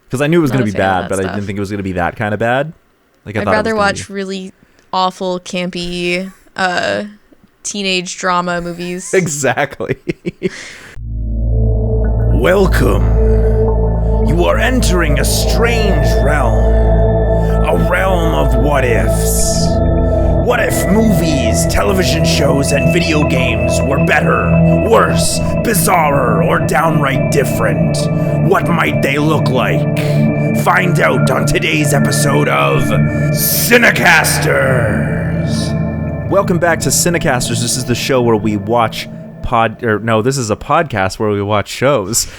Because I knew it was going to be bad, but stuff. I didn't think it was going to be that kind of bad. Like I'd rather watch really awful, campy, teenage drama movies. Exactly. Welcome. You are entering a strange realm. A realm of what ifs. What if movies, television shows, and video games were better, worse, bizarrer, or downright different? What might they look like? Find out on today's episode of CineCasters. Welcome back to CineCasters. This is the show where we watch this is a podcast where we watch shows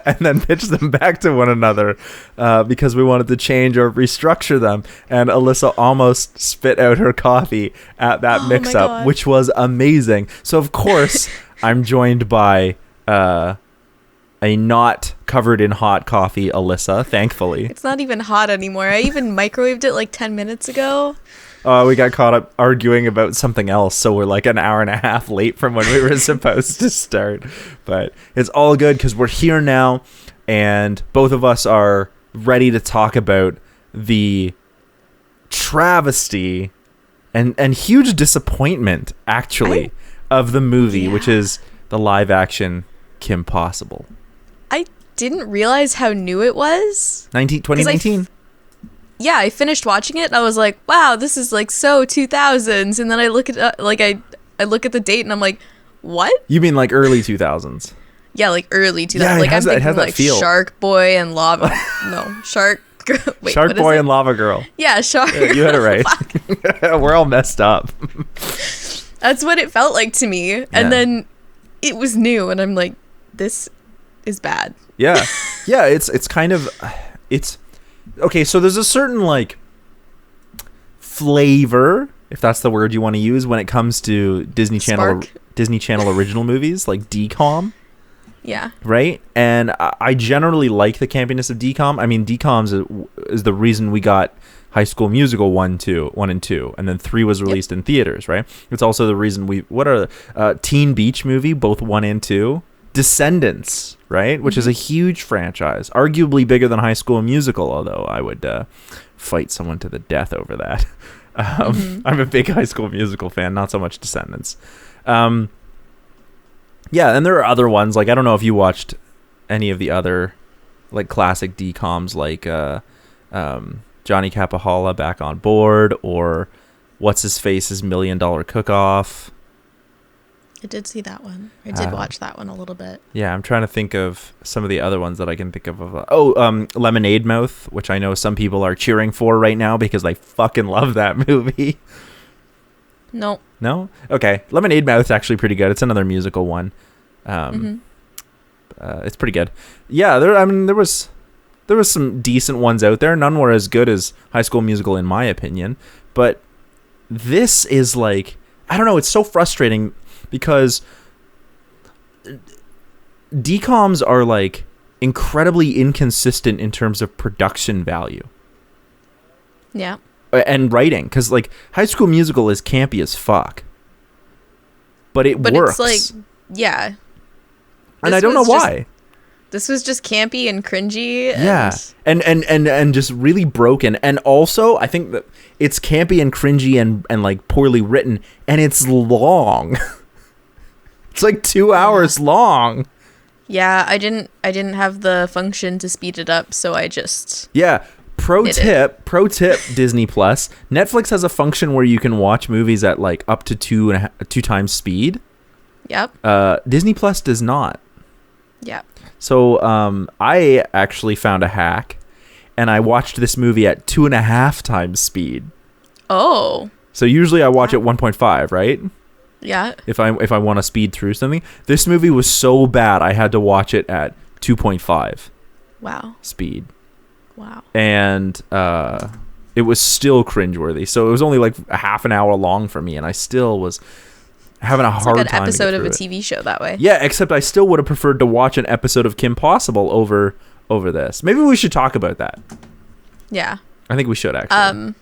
and then pitch them back to one another because we wanted to change or restructure them. And Alyssa almost spit out her coffee at that mix-up, which was amazing. So, of course, I'm joined by a not covered in hot coffee Alyssa, thankfully. It's not even hot anymore. I even microwaved it like 10 minutes ago. We got caught up arguing about something else, so we're like an hour and a half late from when we were supposed to start. But it's all good because we're here now, and both of us are ready to talk about the travesty and huge disappointment, actually, of the movie, which is the live-action Kim Possible. I didn't realize how new it was. 2019. Yeah, I finished watching it and I was like, wow, this is like so 2000s. And then I look at I look at the date and I'm like, what? You mean like early 2000s? Yeah, like early 2000s. Yeah, like I'm thinking like feel. Shark Boy and Lava. No, Shark. Wait, Shark Boy and Lava Girl. Yeah, Shark. Yeah, you had it right. We're all messed up. That's what it felt like to me. And then it was new and I'm like, this is bad. Yeah. Yeah, it's kind of okay, so there's a certain like flavor, if that's the word you want to use, when it comes to Disney Channel original movies like DCOM. Yeah. Right? And I generally like the campiness of DCOM. I mean, DCOM is the reason we got High School Musical 1 and 2, and then 3 was released in theaters, right? It's also the reason Teen Beach Movie, both 1 and 2. Descendants, right? Which is a huge franchise, arguably bigger than High School Musical, although I would fight someone to the death over that. I'm a big High School Musical fan, not so much Descendants. Yeah, and there are other ones, like I don't know if you watched any of the other like classic DCOMs like Johnny Capahala Back on Board, or What's His Face's $1 Million Cook-Off. I did see that one. I did watch that one a little bit. Yeah, I'm trying to think of some of the other ones that I can think of. Lemonade Mouth, which I know some people are cheering for right now because they fucking love that movie. No. No? Okay. Lemonade Mouth's actually pretty good. It's another musical one. It's pretty good. Yeah, there was some decent ones out there. None were as good as High School Musical in my opinion. But this is like, I don't know, it's so frustrating because DCOMs are like incredibly inconsistent in terms of production value. Yeah. And writing, because like High School Musical is campy as fuck, but works. It's like, yeah. And I don't know why. This was just campy and cringy. And just really broken. And also, I think that it's campy and cringy and like poorly written, and it's long. It's like 2 hours long. Yeah, I didn't have the function to speed it up, so I just Pro tip Disney Plus. Netflix has a function where you can watch movies at like up to two times speed. Yep. Disney Plus does not. Yep. So I actually found a hack, and I watched this movie at 2.5 times speed. Oh. So usually I watch at 1.5, right? Yeah. If I want to speed through something. This movie was so bad I had to watch it at 2.5. Wow. Speed. Wow. And it was still cringeworthy. So it was only like a half an hour long for me, and I still was having a hard time. It's like an episode of a TV show that way. Yeah, except I still would have preferred to watch an episode of Kim Possible over this. Maybe we should talk about that. Yeah. I think we should actually.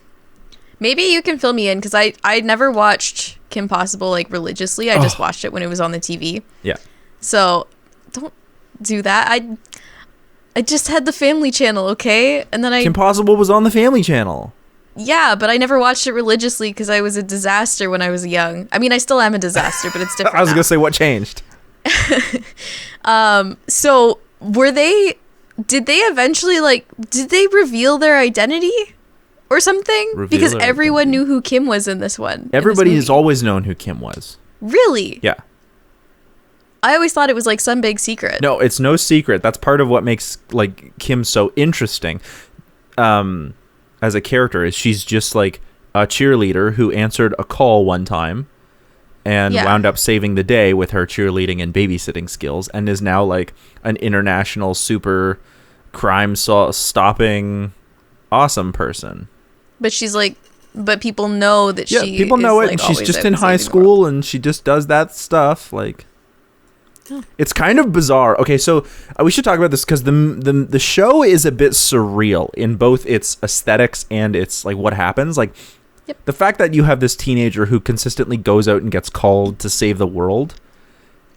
Maybe you can fill me in, because I never watched Kim Possible like religiously. I just watched it when it was on the TV. Yeah. So don't do that. I just had the Family Channel, okay? And then Kim Possible was on the Family Channel. Yeah, but I never watched it religiously because I was a disaster when I was young. I mean, I still am a disaster, but it's different. I was now. gonna say, what changed? So did they eventually, like, did they reveal their identity or something? Because everyone knew who Kim was in this one. Everybody has always known who Kim was. Really? Yeah. I always thought it was like some big secret. No, it's no secret. That's part of what makes like Kim so interesting as a character, is she's just like a cheerleader who answered a call one time and wound up saving the day with her cheerleading and babysitting skills, and is now like an international super crime stopping awesome person. But she's like, but people know that people know it, and she's just in high school and she just does that stuff. Like, it's kind of bizarre. Okay, so we should talk about this because the show is a bit surreal in both its aesthetics and its like what happens. Like, the fact that you have this teenager who consistently goes out and gets called to save the world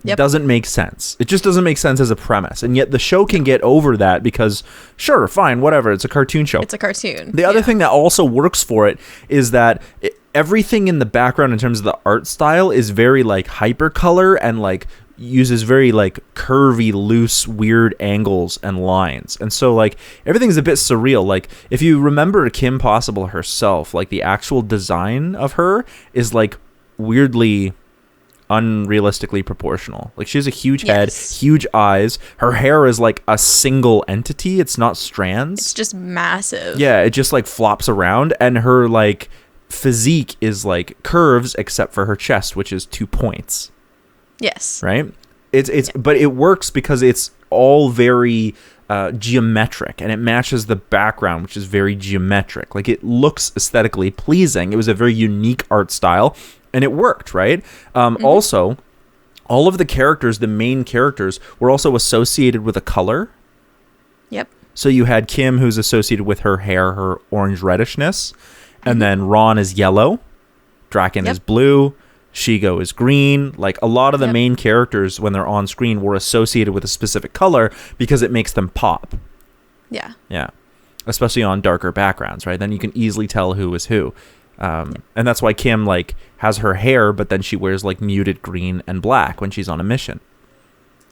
doesn't make sense. It just doesn't make sense as a premise. And yet the show can get over that because, sure, fine, whatever. It's a cartoon show. It's a cartoon. The other thing that also works for it is that everything in the background in terms of the art style is very like hypercolor and like uses very like curvy, loose, weird angles and lines. And so like everything's a bit surreal. Like if you remember Kim Possible herself, like the actual design of her is like weirdly unrealistically proportional. Like she has a huge head, huge eyes. Her hair is like a single entity. It's not strands. It's just massive. Yeah, it just like flops around, and her like physique is like curves except for her chest, which is 2 points. Yes. Right? It's but it works because it's all very geometric, and it matches the background, which is very geometric. Like it looks aesthetically pleasing. It was a very unique art style, and it worked, right? Also, all of the characters, the main characters, were also associated with a color. Yep. So you had Kim, who's associated with her hair, her orange reddishness, and then Ron is yellow, Draken is blue, Shigo is green. Like a lot of the main characters, when they're on screen, were associated with a specific color because it makes them pop. Yeah. Yeah. Especially on darker backgrounds, right? Then you can easily tell who is who. And that's why Kim like has her hair, but then she wears like muted green and black when she's on a mission.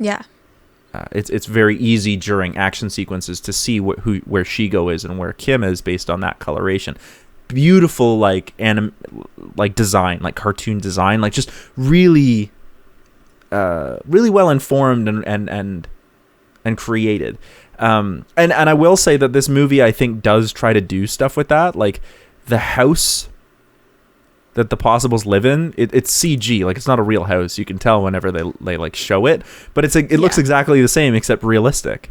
Yeah. It's very easy during action sequences to see where Shigo is and where Kim is based on that coloration. Beautiful like design, like cartoon design, like just really really well informed and created. And I will say that this movie I think does try to do stuff with that. Like the house that the Possibles live in, it's CG, like it's not a real house. You can tell whenever they like show it, but it looks exactly the same except realistic.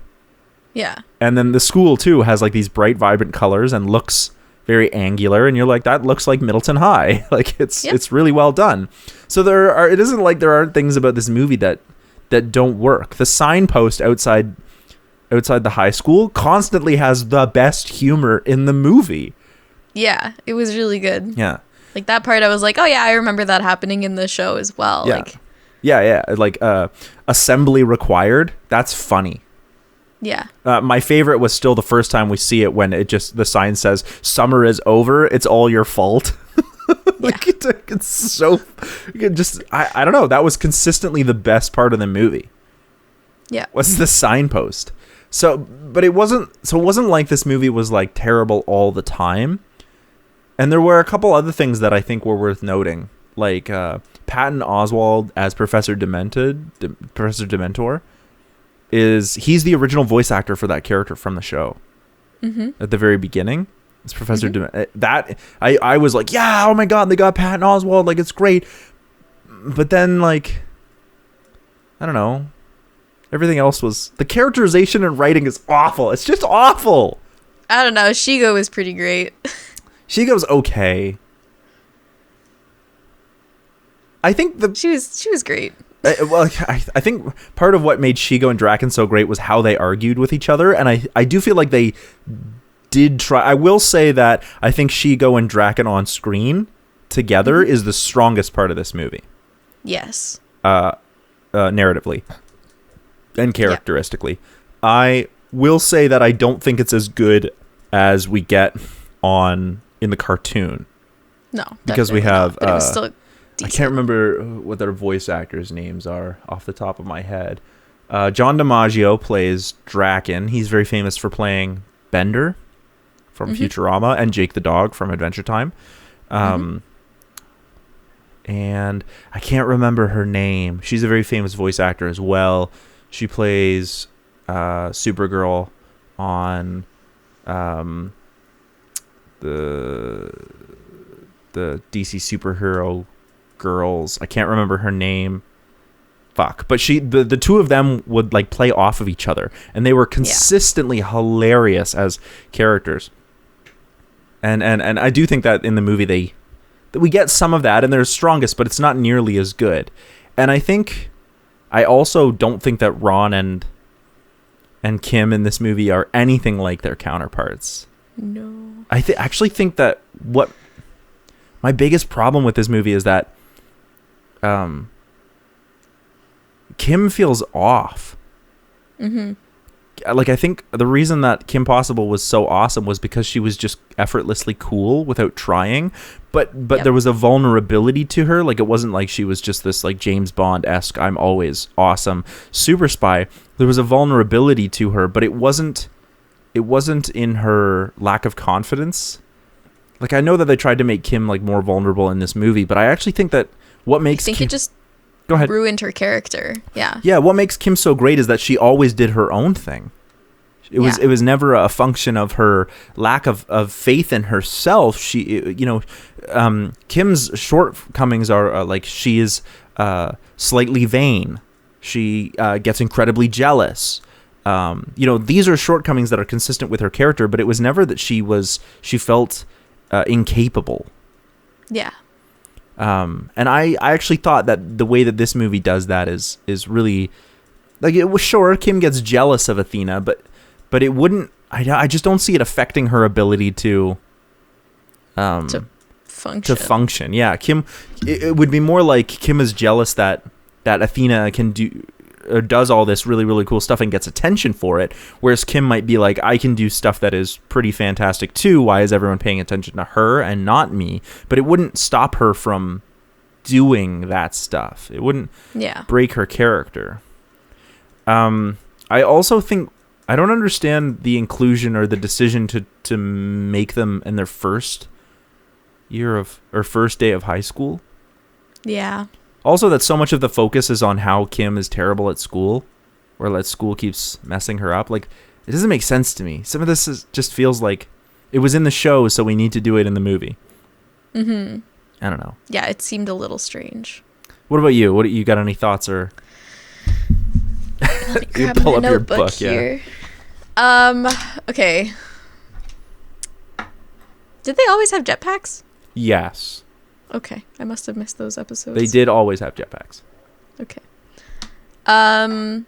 Yeah. And then the school too has like these bright vibrant colors and looks very angular, and you're like, that looks like Middleton High. Like it's really well done. So it isn't like there aren't things about this movie that don't work. The signpost outside the high school constantly has the best humor in the movie. Yeah, it was really good. Yeah. Like that part I was like, oh yeah, I remember that happening in the show as well. Yeah. Like yeah. Like assembly required. That's funny. Yeah. My favorite was still the first time we see it when the sign says summer is over. It's all your fault. Like it's so I don't know. That was consistently the best part of the movie. Yeah. Was the signpost. But it wasn't like this movie was like terrible all the time. And there were a couple other things that I think were worth noting. Like Patton Oswald as Professor Demented, Professor Dementor. He's the original voice actor for that character from the show. At the very beginning, it's Professor Demented. That I was like, yeah, oh my god, they got Patton Oswalt, like it's great. But then like, I don't know, everything else was, the characterization and writing is awful. It's just awful. I don't know. Shigo was pretty great. Shigo's okay. I think she was great. Well, I think part of what made Shigo and Draken so great was how they argued with each other, and I do feel like they did try. I will say that I think Shigo and Draken on screen together is the strongest part of this movie. Yes. Narratively and characteristically. Yeah. will say that I don't think it's as good as we get in the cartoon. No, because we have. But it was still decent. I can't remember what their voice actors' names are off the top of my head. John DiMaggio plays Draken. He's very famous for playing Bender from Futurama and Jake the Dog from Adventure Time. And I can't remember her name. She's a very famous voice actor as well. She plays Supergirl on the DC superhero girls. I can't remember her name. Fuck. But the two of them would like play off of each other, and they were consistently hilarious as characters. And I do think that in the movie that we get some of that, and they're strongest, but it's not nearly as good. And I also don't think that Ron and Kim in this movie are anything like their counterparts. No. I actually think that what my biggest problem with this movie is that Kim feels off. Like, I think the reason that Kim Possible was so awesome was because she was just effortlessly cool without trying, but there was a vulnerability to her. Like, it wasn't like she was just this like James Bond-esque I'm always awesome super spy. There was a vulnerability to her, but it wasn't in her lack of confidence. Like, I know that they tried to make Kim like more vulnerable in this movie, but I actually think that what makes Kim... it just Go ahead. ruined her character. Yeah, what makes Kim so great is that she always did her own thing. It was never a function of her lack of faith in herself. Kim's shortcomings are like she is slightly vain. She gets incredibly jealous. These are shortcomings that are consistent with her character, but it was never that she felt incapable. Yeah. And I actually thought that the way that this movie does that is really, like, it was sure Kim gets jealous of Athena, but it wouldn't. I just don't see it affecting her ability to function. Yeah, Kim. It would be more like Kim is jealous that Athena can do or does all this really, really cool stuff and gets attention for it, whereas Kim might be like, I can do stuff that is pretty fantastic too. Why is everyone paying attention to her and not me? But it wouldn't stop her from doing that stuff. It wouldn't break her character. I also think I don't understand the inclusion or the decision to make them in their first day of high school. Yeah. Also, that so much of the focus is on how Kim is terrible at school, or that school keeps messing her up. Like, it doesn't make sense to me. Some of this just feels like it was in the show, so we need to do it in the movie. I don't know. Yeah, it seemed a little strange. What about you? What you got? Any thoughts or? You pull up your book here. Okay. Did they always have jetpacks? Yes. Okay, I must have missed those episodes. They did always have jetpacks. Okay. I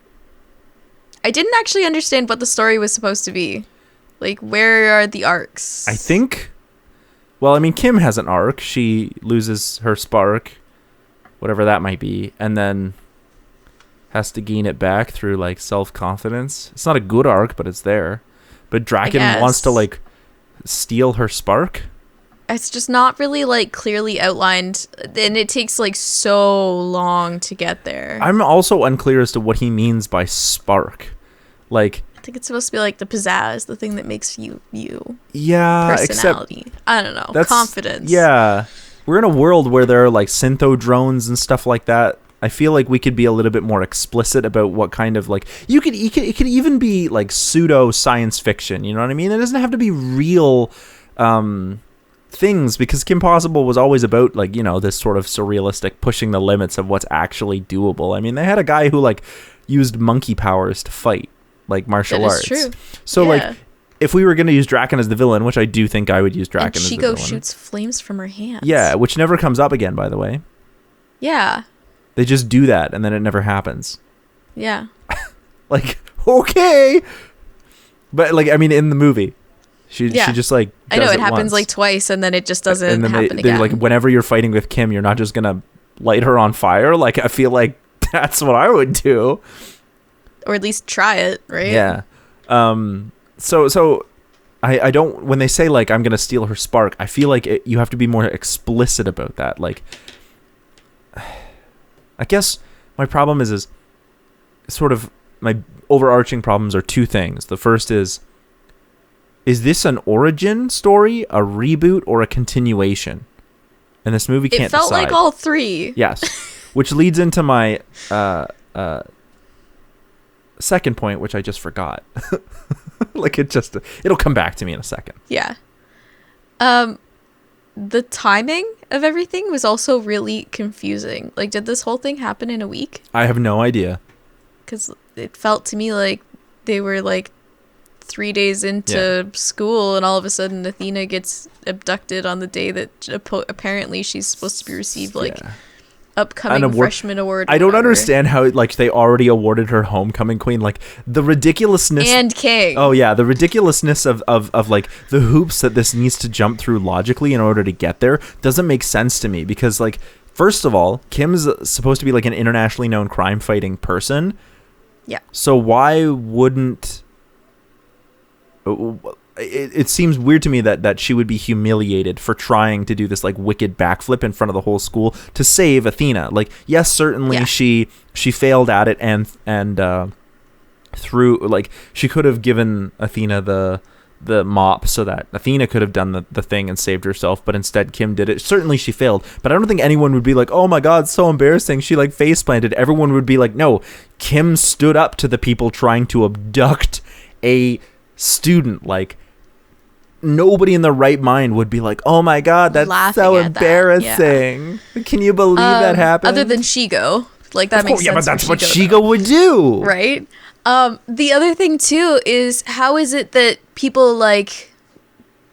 didn't actually understand what the story was supposed to be. Like, where are the arcs? I think... Well, I mean, Kim has an arc. She loses her spark, whatever that might be, and then has to gain it back through, like, self-confidence. It's not a good arc, but it's there. But Draken wants to, like, steal her spark. It's just not really, like, clearly outlined, and it takes, like, so long to get there. I'm also unclear as to what he means by spark. Like, I think it's supposed to be, like, the pizzazz, the thing that makes you. Yeah, personality. I don't know. Confidence. Yeah. We're in a world where there are, like, syntho drones and stuff like that. I feel like we could be a little bit more explicit about what kind of, like, it could even be, like, pseudo science fiction, you know what I mean? It doesn't have to be real, things, because Kim Possible was always about, like, you know, this sort of surrealistic pushing the limits of what's actually doable. I mean, they had a guy who, like, used monkey powers to fight, like, martial arts. True. So, like, if we were going to use Draken as the villain, which I do think I would use Draken as the villain. Chico shoots flames from her hands. Yeah, which never comes up again, by the way. Yeah. They just do that, and then it never happens. Yeah. Like, okay. But, like, I mean, in the movie. She just, like, does I know, it happens once. Like, twice, and then it just doesn't happen again. Like, whenever you're fighting with Kim, you're not just gonna light her on fire. Like, I feel like that's what I would do. Or at least try it, right? Yeah. So I don't, when they say like I'm gonna steal her spark, I feel like you have to be more explicit about that. Like, I guess my problem is sort of, my overarching problems are two things. The first is this an origin story, a reboot, or a continuation? And this movie can't decide. It felt like all three. Yes. Which leads into my second point, which I just forgot. Like, it'll come back to me in a second. Yeah. The timing of everything was also really confusing. Like, did this whole thing happen in a week? I have no idea. Because it felt to me like they were like 3 days into school, and all of a sudden Athena gets abducted on the day that apparently she's supposed to be received upcoming freshman award. I don't understand how like they already awarded her homecoming queen. Like, the ridiculousness and king. Oh yeah, the ridiculousness of like the hoops that this needs to jump through logically in order to get there doesn't make sense to me, because like, first of all, Kim's supposed to be like an internationally known crime fighting person. Yeah. So why wouldn't it seems weird to me that she would be humiliated for trying to do this like wicked backflip in front of the whole school to save Athena. Like, yes, certainly she failed at it, and through, like, she could have given Athena the mop so that Athena could have done the thing and saved herself, but instead Kim did it. Certainly she failed, but I don't think anyone would be like, oh my god, so embarrassing, she like face planted. Everyone would be like, no, Kim stood up to the people trying to abduct a student. Like, nobody in their right mind would be like, oh my god, that's laughing so embarrassing. Yeah. Can you believe that happened? Other than Shigo, like, that makes sense. Yeah, but that's what Shigo would do, right? The other thing too is, how is it that people like,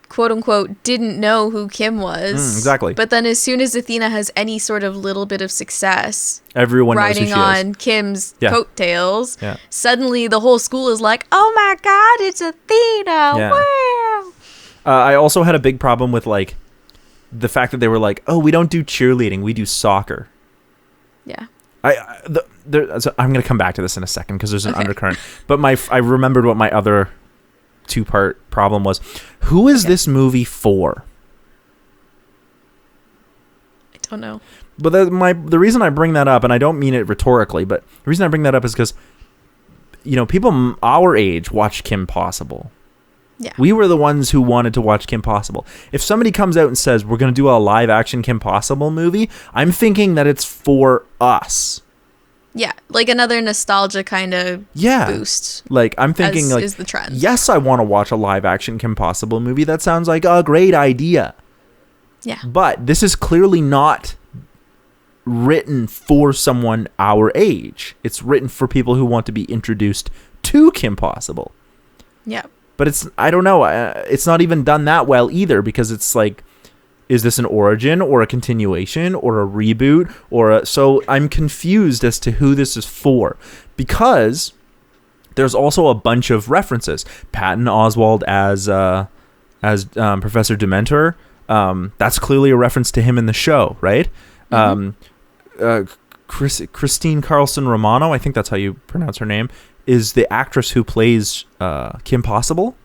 quote unquote, didn't know who Kim was? Exactly. But then as soon as Athena has any sort of little bit of success, everyone riding knows who she on is. Kim's coattails, suddenly the whole school is like, oh my god, it's Athena. Yeah. Wow. I also had a big problem with like the fact that they were like, oh, we don't do cheerleading, we do soccer. Yeah. So I'm going to come back to this in a second because there's an undercurrent. But I remembered what my other two-part problem was. Who is this movie for? I don't know. But the reason I bring that up, and I don't mean it rhetorically, but the reason I bring that up is because, you know, people our age watched Kim Possible. Yeah. We were the ones who wanted to watch Kim Possible. If somebody comes out and says, we're going to do a live-action Kim Possible movie, I'm thinking that it's for us. Yeah, like another nostalgia kind of boost. Like, I'm thinking, like, is the trend. Yes, I want to watch a live-action Kim Possible movie. That sounds like a great idea. Yeah. But this is clearly not written for someone our age. It's written for people who want to be introduced to Kim Possible. Yeah. But I don't know, it's not even done that well either, because it's like, is this an origin or a continuation or a reboot so I'm confused as to who this is for, because there's also a bunch of references. Patton Oswald as Professor Demented. That's clearly a reference to him in the show, right? Mm-hmm. Christine Carlson Romano, I think that's how you pronounce her name, is the actress who plays Kim Possible.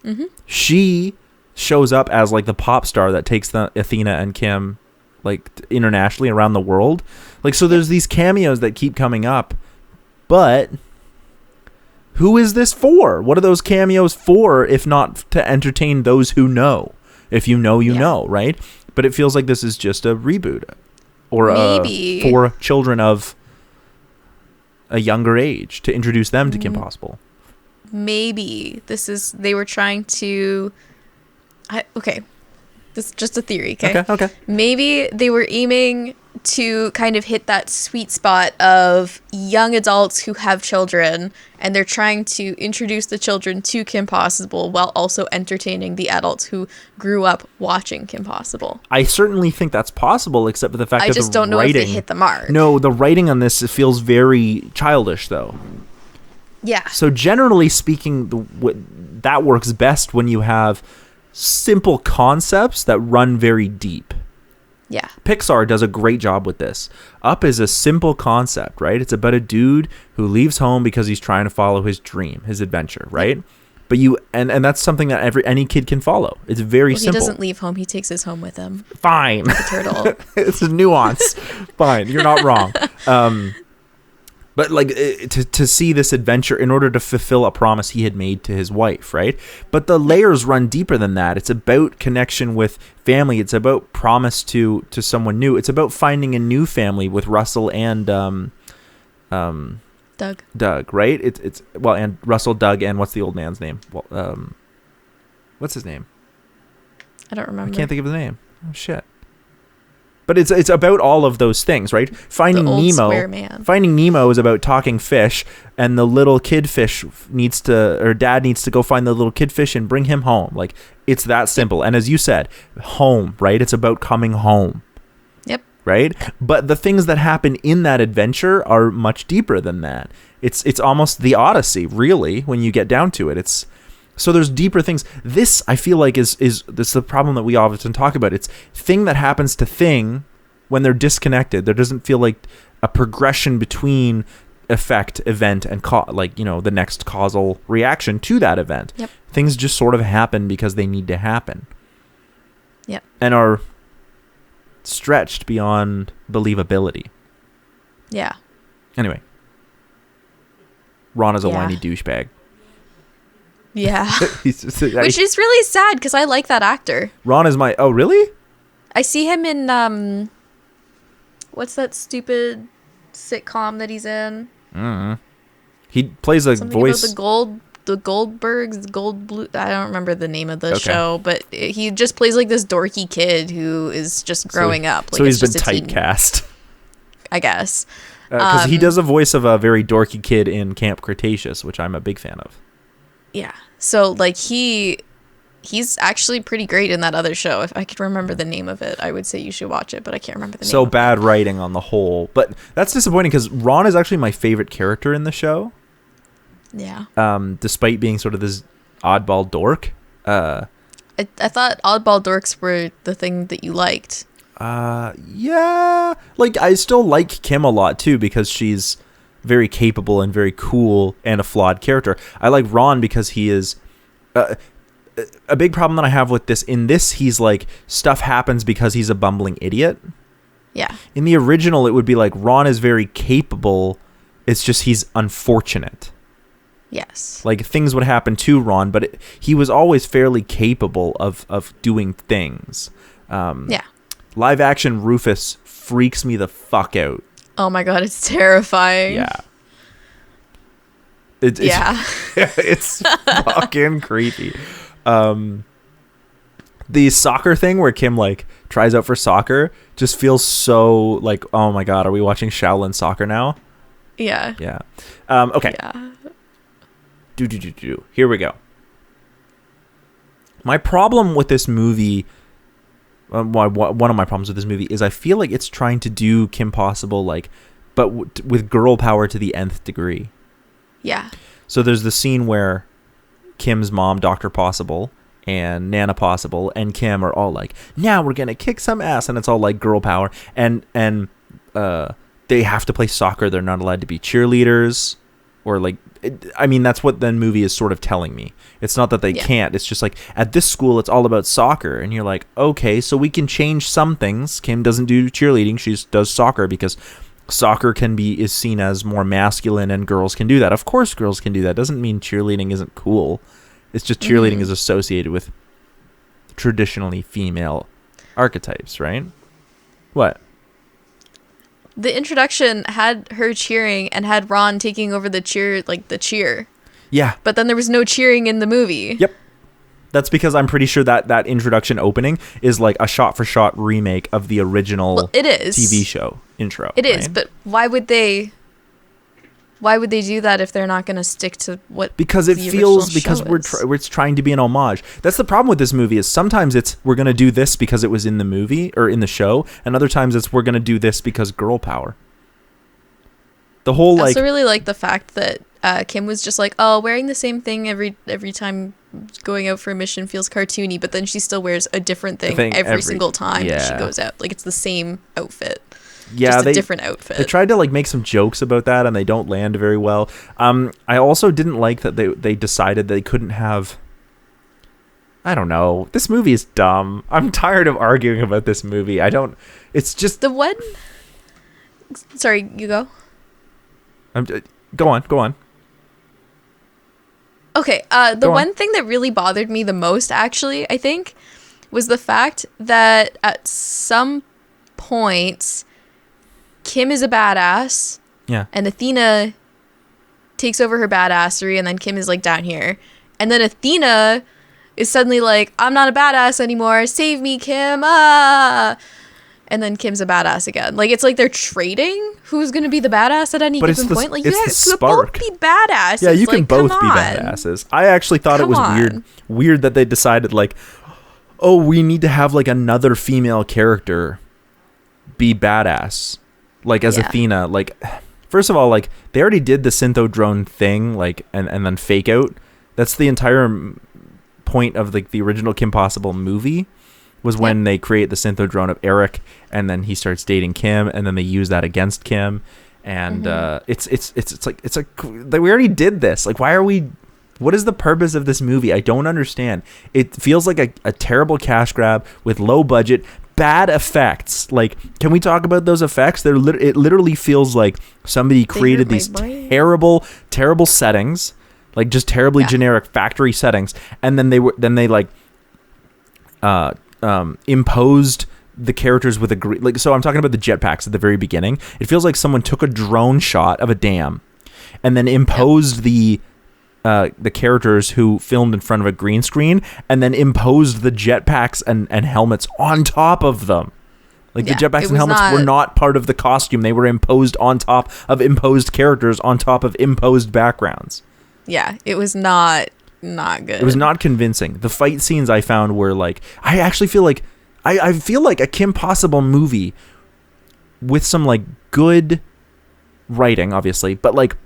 Mm-hmm. She shows up as like the pop star that takes the Athena and Kim like internationally around the world. Like, so there's these cameos that keep coming up, but who is this for? What are those cameos for if not to entertain those who know? If you know, you know, right? But it feels like this is just a reboot or maybe for children of a younger age to introduce them to Kim Possible. Maybe they were trying to this is just a theory, okay. Maybe they were aiming to kind of hit that sweet spot of young adults who have children, and they're trying to introduce the children to Kim Possible while also entertaining the adults who grew up watching Kim Possible. I certainly think that's possible, except for the fact that I just don't know if they hit the mark. No, the writing on this, it feels very childish, though. Yeah. So generally speaking, that works best when you have simple concepts that run very deep. Yeah. Pixar does a great job with this. Up is a simple concept, right? It's about a dude who leaves home because he's trying to follow his dream, his adventure, right? But and that's something that any kid can follow. It's very simple. He doesn't leave home. He takes his home with him. Fine. Like a turtle. It's a nuance. Fine. You're not wrong. But like to see this adventure in order to fulfill a promise he had made to his wife, right? But the layers run deeper than that. It's about connection with family. It's about promise to someone new. It's about finding a new family with Russell and Doug, right? It's and Russell, Doug, and what's the old man's name? Well, what's his name? I don't remember. I can't think of his name. Oh shit. But it's about all of those things, right? Finding Nemo is about talking fish, and the little kid fish dad needs to go find the little kid fish and bring him home. Like, it's that simple. And as you said, home, right? It's about coming home. Yep. Right? But the things that happen in that adventure are much deeper than that. It's almost the Odyssey, really, when you get down to it. So there's deeper things. This, I feel like, is this the problem that we often talk about. It's thing that happens to thing when they're disconnected. There doesn't feel like a progression between effect, event, and the next causal reaction to that event. Yep. Things just sort of happen because they need to happen. Yep. And are stretched beyond believability. Yeah. Anyway. Ron is a whiny douchebag. Yeah. Which is really sad because I like that actor. Ron is oh, really? I see him in, what's that stupid sitcom that he's in? He plays a Something voice. About the Goldbergs, Blue. I don't remember the name of the show, but he just plays like this dorky kid who is just growing up. Like, so he's been typecast. I guess. Because he does a voice of a very dorky kid in Camp Cretaceous, which I'm a big fan of. Yeah. So like he's actually pretty great in that other show. If I could remember the name of it, I would say you should watch it, but I can't remember the name. So bad writing on the whole, but that's disappointing because Ron is actually my favorite character in the show. Yeah. Despite being sort of this oddball dork. I thought oddball dorks were the thing that you liked. Yeah. Like, I still like Kim a lot too because she's very capable and very cool and a flawed character. I like Ron because he is a big problem that I have with this. In this, he's like, stuff happens because he's a bumbling idiot. Yeah. In the original, it would be like Ron is very capable. It's just he's unfortunate. Yes. Like, things would happen to Ron, but he was always fairly capable of doing things. Yeah. Live action Rufus freaks me the fuck out. Oh my god, it's terrifying. Yeah. It's fucking creepy. The soccer thing where Kim like tries out for soccer just feels so like, oh my god, are we watching Shaolin Soccer now? Yeah. Yeah. Okay. Yeah. Here we go. My problem with this movie, one of my problems with this movie is I feel like it's trying to do Kim Possible but with girl power to the nth degree. Yeah. So there's the scene where Kim's mom, Dr. Possible, and Nana Possible, and Kim are all like, now we're going to kick some ass. And it's all like girl power. And they have to play soccer. They're not allowed to be cheerleaders or that's what the movie is sort of telling me. It's not that they can't. It's just like at this school, it's all about soccer. And you're like, okay, so we can change some things. Kim doesn't do cheerleading. She does soccer because soccer is seen as more masculine and girls can do that. Of course girls can do that. Doesn't mean cheerleading isn't cool. It's just cheerleading is associated with traditionally female archetypes, right? What? The introduction had her cheering and had Ron taking over the cheer. Yeah. But then there was no cheering in the movie. Yep. That's because I'm pretty sure that introduction opening is like a shot-for-shot remake of the original it is. TV show intro. It is, but why would they do that if they're not going to stick to what? Because it feels we're trying to be an homage. That's the problem with this movie is sometimes it's we're going to do this because it was in the movie or in the show, and other times it's we're going to do this because girl power. The whole I also really like the fact that Kim was just like, oh, wearing the same thing every time going out for a mission feels cartoony, but then she still wears a different thing every single time that she goes out. Like, it's the same outfit. Yeah, just a different outfit. They tried to like make some jokes about that, and they don't land very well. I also didn't like that they decided they couldn't have. I don't know. This movie is dumb. I'm tired of arguing about this movie. It's just the one. Sorry, you go. Go on. Okay. The one thing that really bothered me the most, actually, I think, was the fact that at some points, Kim is a badass. Yeah. And Athena takes over her badassery, and then Kim is like down here, and then Athena is suddenly like, I'm not a badass anymore. Save me, Kim. Ah. And then Kim's a badass again. Like, it's like they're trading who's going to be the badass at any given point. Like, you could both be badasses. Yeah, you can both be badasses. I actually thought it was weird that they decided, like, oh, we need to have, like, another female character be badass. Like, as Athena. Like, first of all, like, they already did the Syntheodrone thing, like, and then Fake Out. That's the entire point of, like, the original Kim Possible movie. Was when they create the Syntheodrone of Eric, and then he starts dating Kim, and then they use that against Kim, and it's like we already did this. Like, why are we? What is the purpose of this movie? I don't understand. It feels like a terrible cash grab with low budget, bad effects. Like, can we talk about those effects? It literally feels like somebody created these terrible settings, like just terribly generic factory settings, and then they imposed the characters with like, so I'm talking about the jetpacks at the very beginning. It feels like someone took a drone shot of a dam and then imposed the characters who filmed in front of a green screen, and then imposed the jetpacks and helmets on top of them. Like, the jetpacks and helmets were not part of the costume. They were imposed on top of imposed characters on top of imposed backgrounds. Yeah, it was not good. It was not convincing. The fight scenes I found were like, I actually feel like I feel like a Kim Possible movie with some like good writing, obviously, but like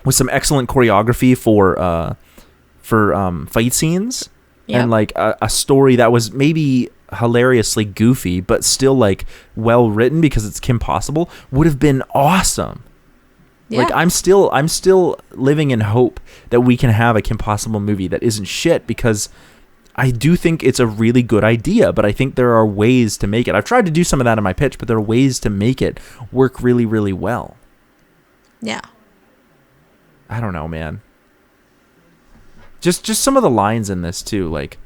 with some excellent choreography for fight scenes, and like a story that was maybe hilariously goofy but still like well written because it's Kim Possible, would have been awesome. Like, I'm still living in hope that we can have a Kim Possible movie that isn't shit, because I do think it's a really good idea, but I think there are ways to make it. I've tried to do some of that in my pitch, but there are ways to make it work really, really well. Yeah. I don't know, man. Just some of the lines in this too, like,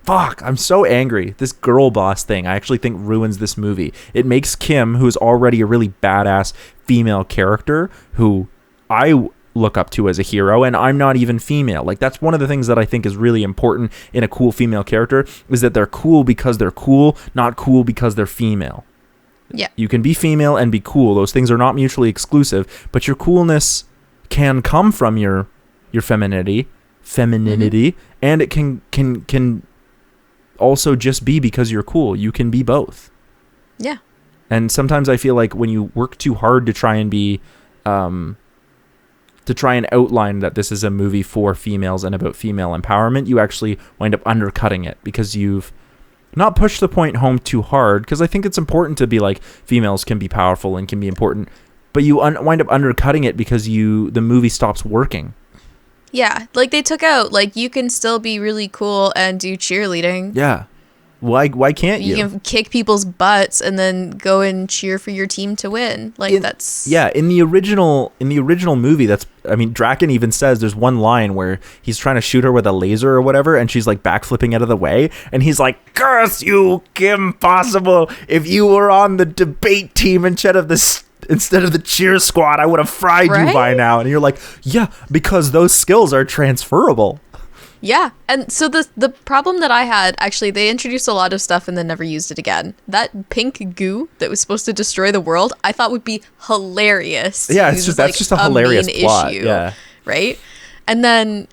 fuck, I'm so angry. This girl boss thing, I actually think ruins this movie. It makes Kim, who's already a really badass female character, who I look up to as a hero, and I'm not even female. Like, that's one of the things that I think is really important in a cool female character, is that they're cool because they're cool, not cool because they're female. Yeah. You can be female and be cool. Those things are not mutually exclusive, but your coolness can come from your femininity, and it can also just be because you're cool. You can be both. Yeah. And sometimes I feel like when you work too hard to try and be to try and outline that this is a movie for females and about female empowerment, you actually wind up undercutting it, because you've not pushed the point home too hard, because I think it's important to be like, females can be powerful and can be important, but you wind up undercutting it because the movie stops working. Yeah, like, they took out, like, you can still be really cool and do cheerleading. Yeah. Why can't you? You can kick people's butts and then go and cheer for your team to win. Like, that's... Yeah, in the original movie, Draken even says there's one line where he's trying to shoot her with a laser or whatever, and she's like backflipping out of the way, and he's like, "Curse you, Kim Possible! If you were on the debate team instead of the cheer squad, I would have fried you by now." And you're like, yeah, because those skills are transferable. Yeah, and so the problem that I had, actually, they introduced a lot of stuff and then never used it again. That pink goo that was supposed to destroy the world, I thought would be hilarious. Yeah, that's just a hilarious plot. Issue, yeah, right. And then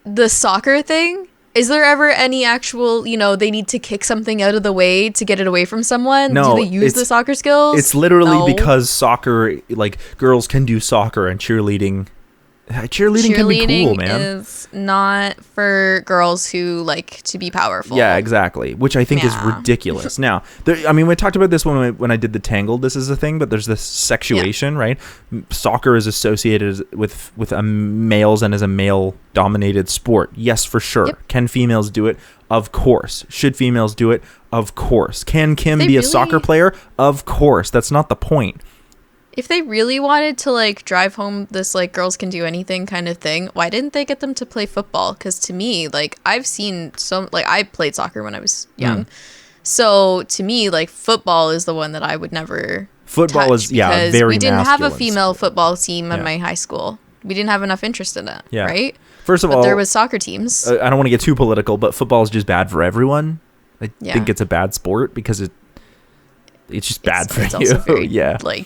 the soccer thing. Is there ever any actual, they need to kick something out of the way to get it away from someone? No. Do they use the soccer skills? It's literally because soccer, like, girls can do soccer and cheerleading Cheerleading can be cool, man. Is not for girls who like to be powerful. Yeah, exactly. Which I think is ridiculous. Now, we talked about this when I did the Tangled. This is a thing, but there's this sexuation, right? Soccer is associated with males and as a male-dominated sport. Yes, for sure. Yep. Can females do it? Of course. Should females do it? Of course. Can Kim be a soccer player? Of course. That's not the point. If they really wanted to like drive home this like girls can do anything kind of thing, why didn't they get them to play football? Because to me, like I've seen I played soccer when I was young. So to me, like football is the one that I would never Football is very we didn't have a masculine female football team in my high school. We didn't have enough interest in it, right? First of all, there was soccer teams. I don't want to get too political, but football is just bad for everyone. I think it's a bad sport because it's just bad for you. Also very,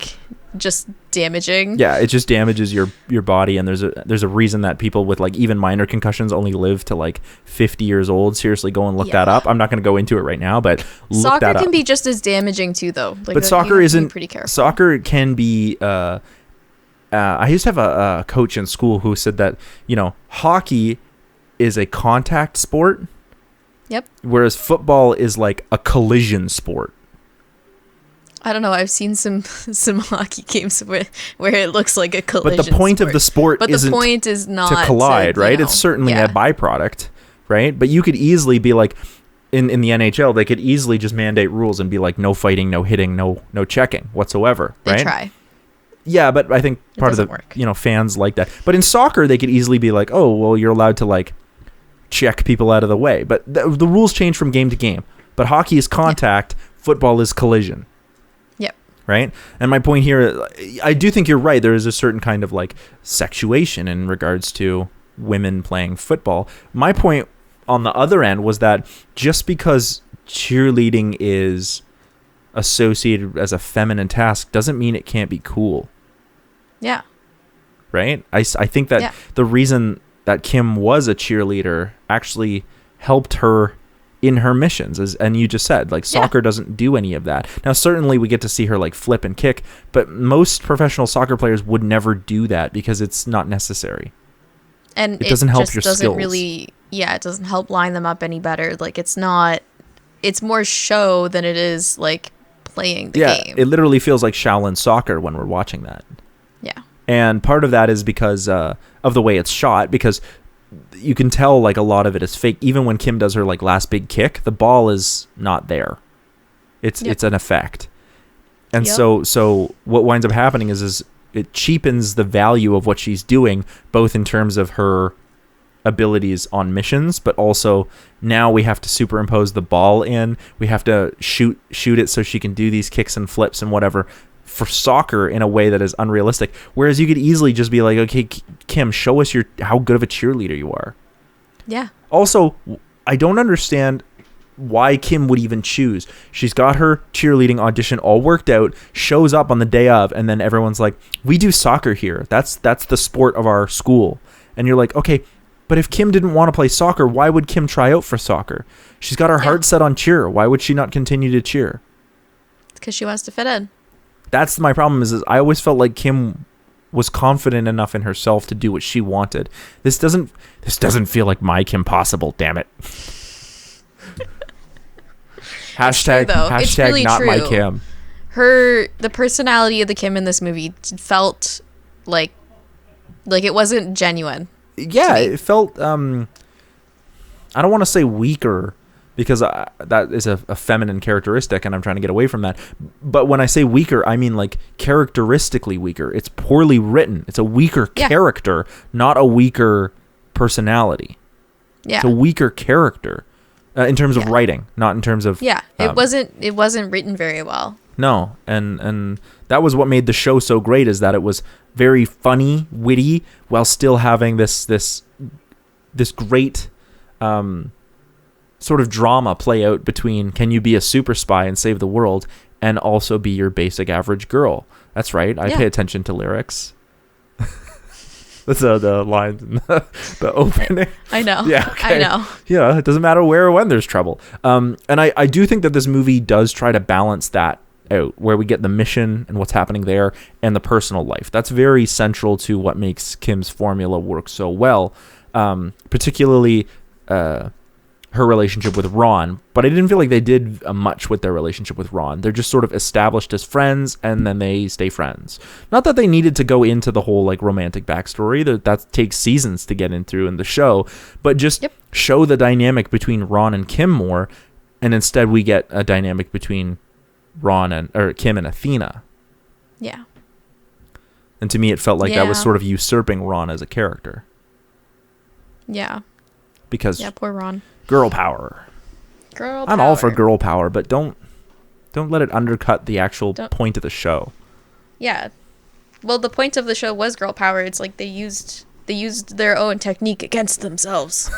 just damaging. Yeah, it just damages your body, and there's a reason that people with like even minor concussions only live to like 50 years old. Seriously, go and look that up. I'm not going to go into it right now, but look that up. Soccer can be just as damaging too, though. Like, but soccer isn't. Pretty careful. Soccer can be. I used to have a coach in school who said that hockey is a contact sport. Yep. Whereas football is like a collision sport. I don't know. I've seen some hockey games where it looks like a collision. But the point of the sport isn't the point is not to collide, right? It's certainly a byproduct, right? But you could easily be like, in the NHL, they could easily just mandate rules and be like, no fighting, no hitting, no checking whatsoever, right? They try. Yeah, but I think part of the fans like that. But in soccer, they could easily be like, oh, well, you're allowed to like check people out of the way. But the rules change from game to game. But hockey is contact, football is collision. Right? And my point here, I do think you're right. There is a certain kind of like sexuation in regards to women playing football. My point on the other end was that just because cheerleading is associated as a feminine task doesn't mean it can't be cool. Yeah. Right? I think that the reason that Kim was a cheerleader actually helped her in her missions, and you just said, like, soccer doesn't do any of that. Now, certainly we get to see her like flip and kick, but most professional soccer players would never do that because it's not necessary. And it doesn't help your skills. It doesn't help line them up any better. Like, it's more show than it is like playing the game. Yeah, it literally feels like Shaolin soccer when we're watching that. Yeah. And part of that is because of the way it's shot, because you can tell like a lot of it is fake. Even when Kim does her like last big kick, the ball is not there. It's an effect. And so what winds up happening is it cheapens the value of what she's doing, both in terms of her abilities on missions, but also now we have to superimpose the ball in. We have to shoot it so she can do these kicks and flips and whatever for soccer in a way that is unrealistic. Whereas you could easily just be like, okay, Kim, show us how good of a cheerleader you are. Yeah. Also, I don't understand why Kim would even choose. She's got her cheerleading audition all worked out, shows up on the day of, and then everyone's like, we do soccer here. That's the sport of our school. And you're like, okay, but if Kim didn't want to play soccer, why would Kim try out for soccer? She's got her heart set on cheer. Why would she not continue to cheer? Because she wants to fit in. That's my problem is I always felt like Kim was confident enough in herself to do what she wanted. This doesn't feel like my Kim Possible, damn it. Hashtag really not true. My Kim. The personality of the Kim in this movie felt like it wasn't genuine. Yeah, it felt I don't want to say weaker, because that is a feminine characteristic and I'm trying to get away from that. But when I say weaker, I mean like characteristically weaker. It's poorly written. It's a weaker character, not a weaker personality. Yeah. It's a weaker character in terms of writing, not in terms of... Yeah, it wasn't written very well. No, and that was what made the show so great, is that it was very funny, witty, while still having this great... sort of drama play out between, can you be a super spy and save the world and also be your basic average girl? That's right. I pay attention to lyrics. That's the line in the opening. I know. Yeah. Okay. I know. Yeah. It doesn't matter where or when there's trouble. And I do think that this movie does try to balance that out, where we get the mission and what's happening there and the personal life. That's very central to what makes Kim's formula work so well, particularly her relationship with Ron. But I didn't feel like they did much with their relationship with Ron. They're just sort of established as friends, and then they stay friends. Not that they needed to go into the whole like romantic backstory. That takes seasons to get into in the show, but just show the dynamic between Ron and Kim more, and instead we get a dynamic between Kim and Athena. Yeah. And to me, it felt like that was sort of usurping Ron as a character. Yeah. Because poor Ron. Girl power. I'm all for girl power, but don't let it undercut the actual point of the show. Yeah. Well, the point of the show was girl power. It's like they used their own technique against themselves.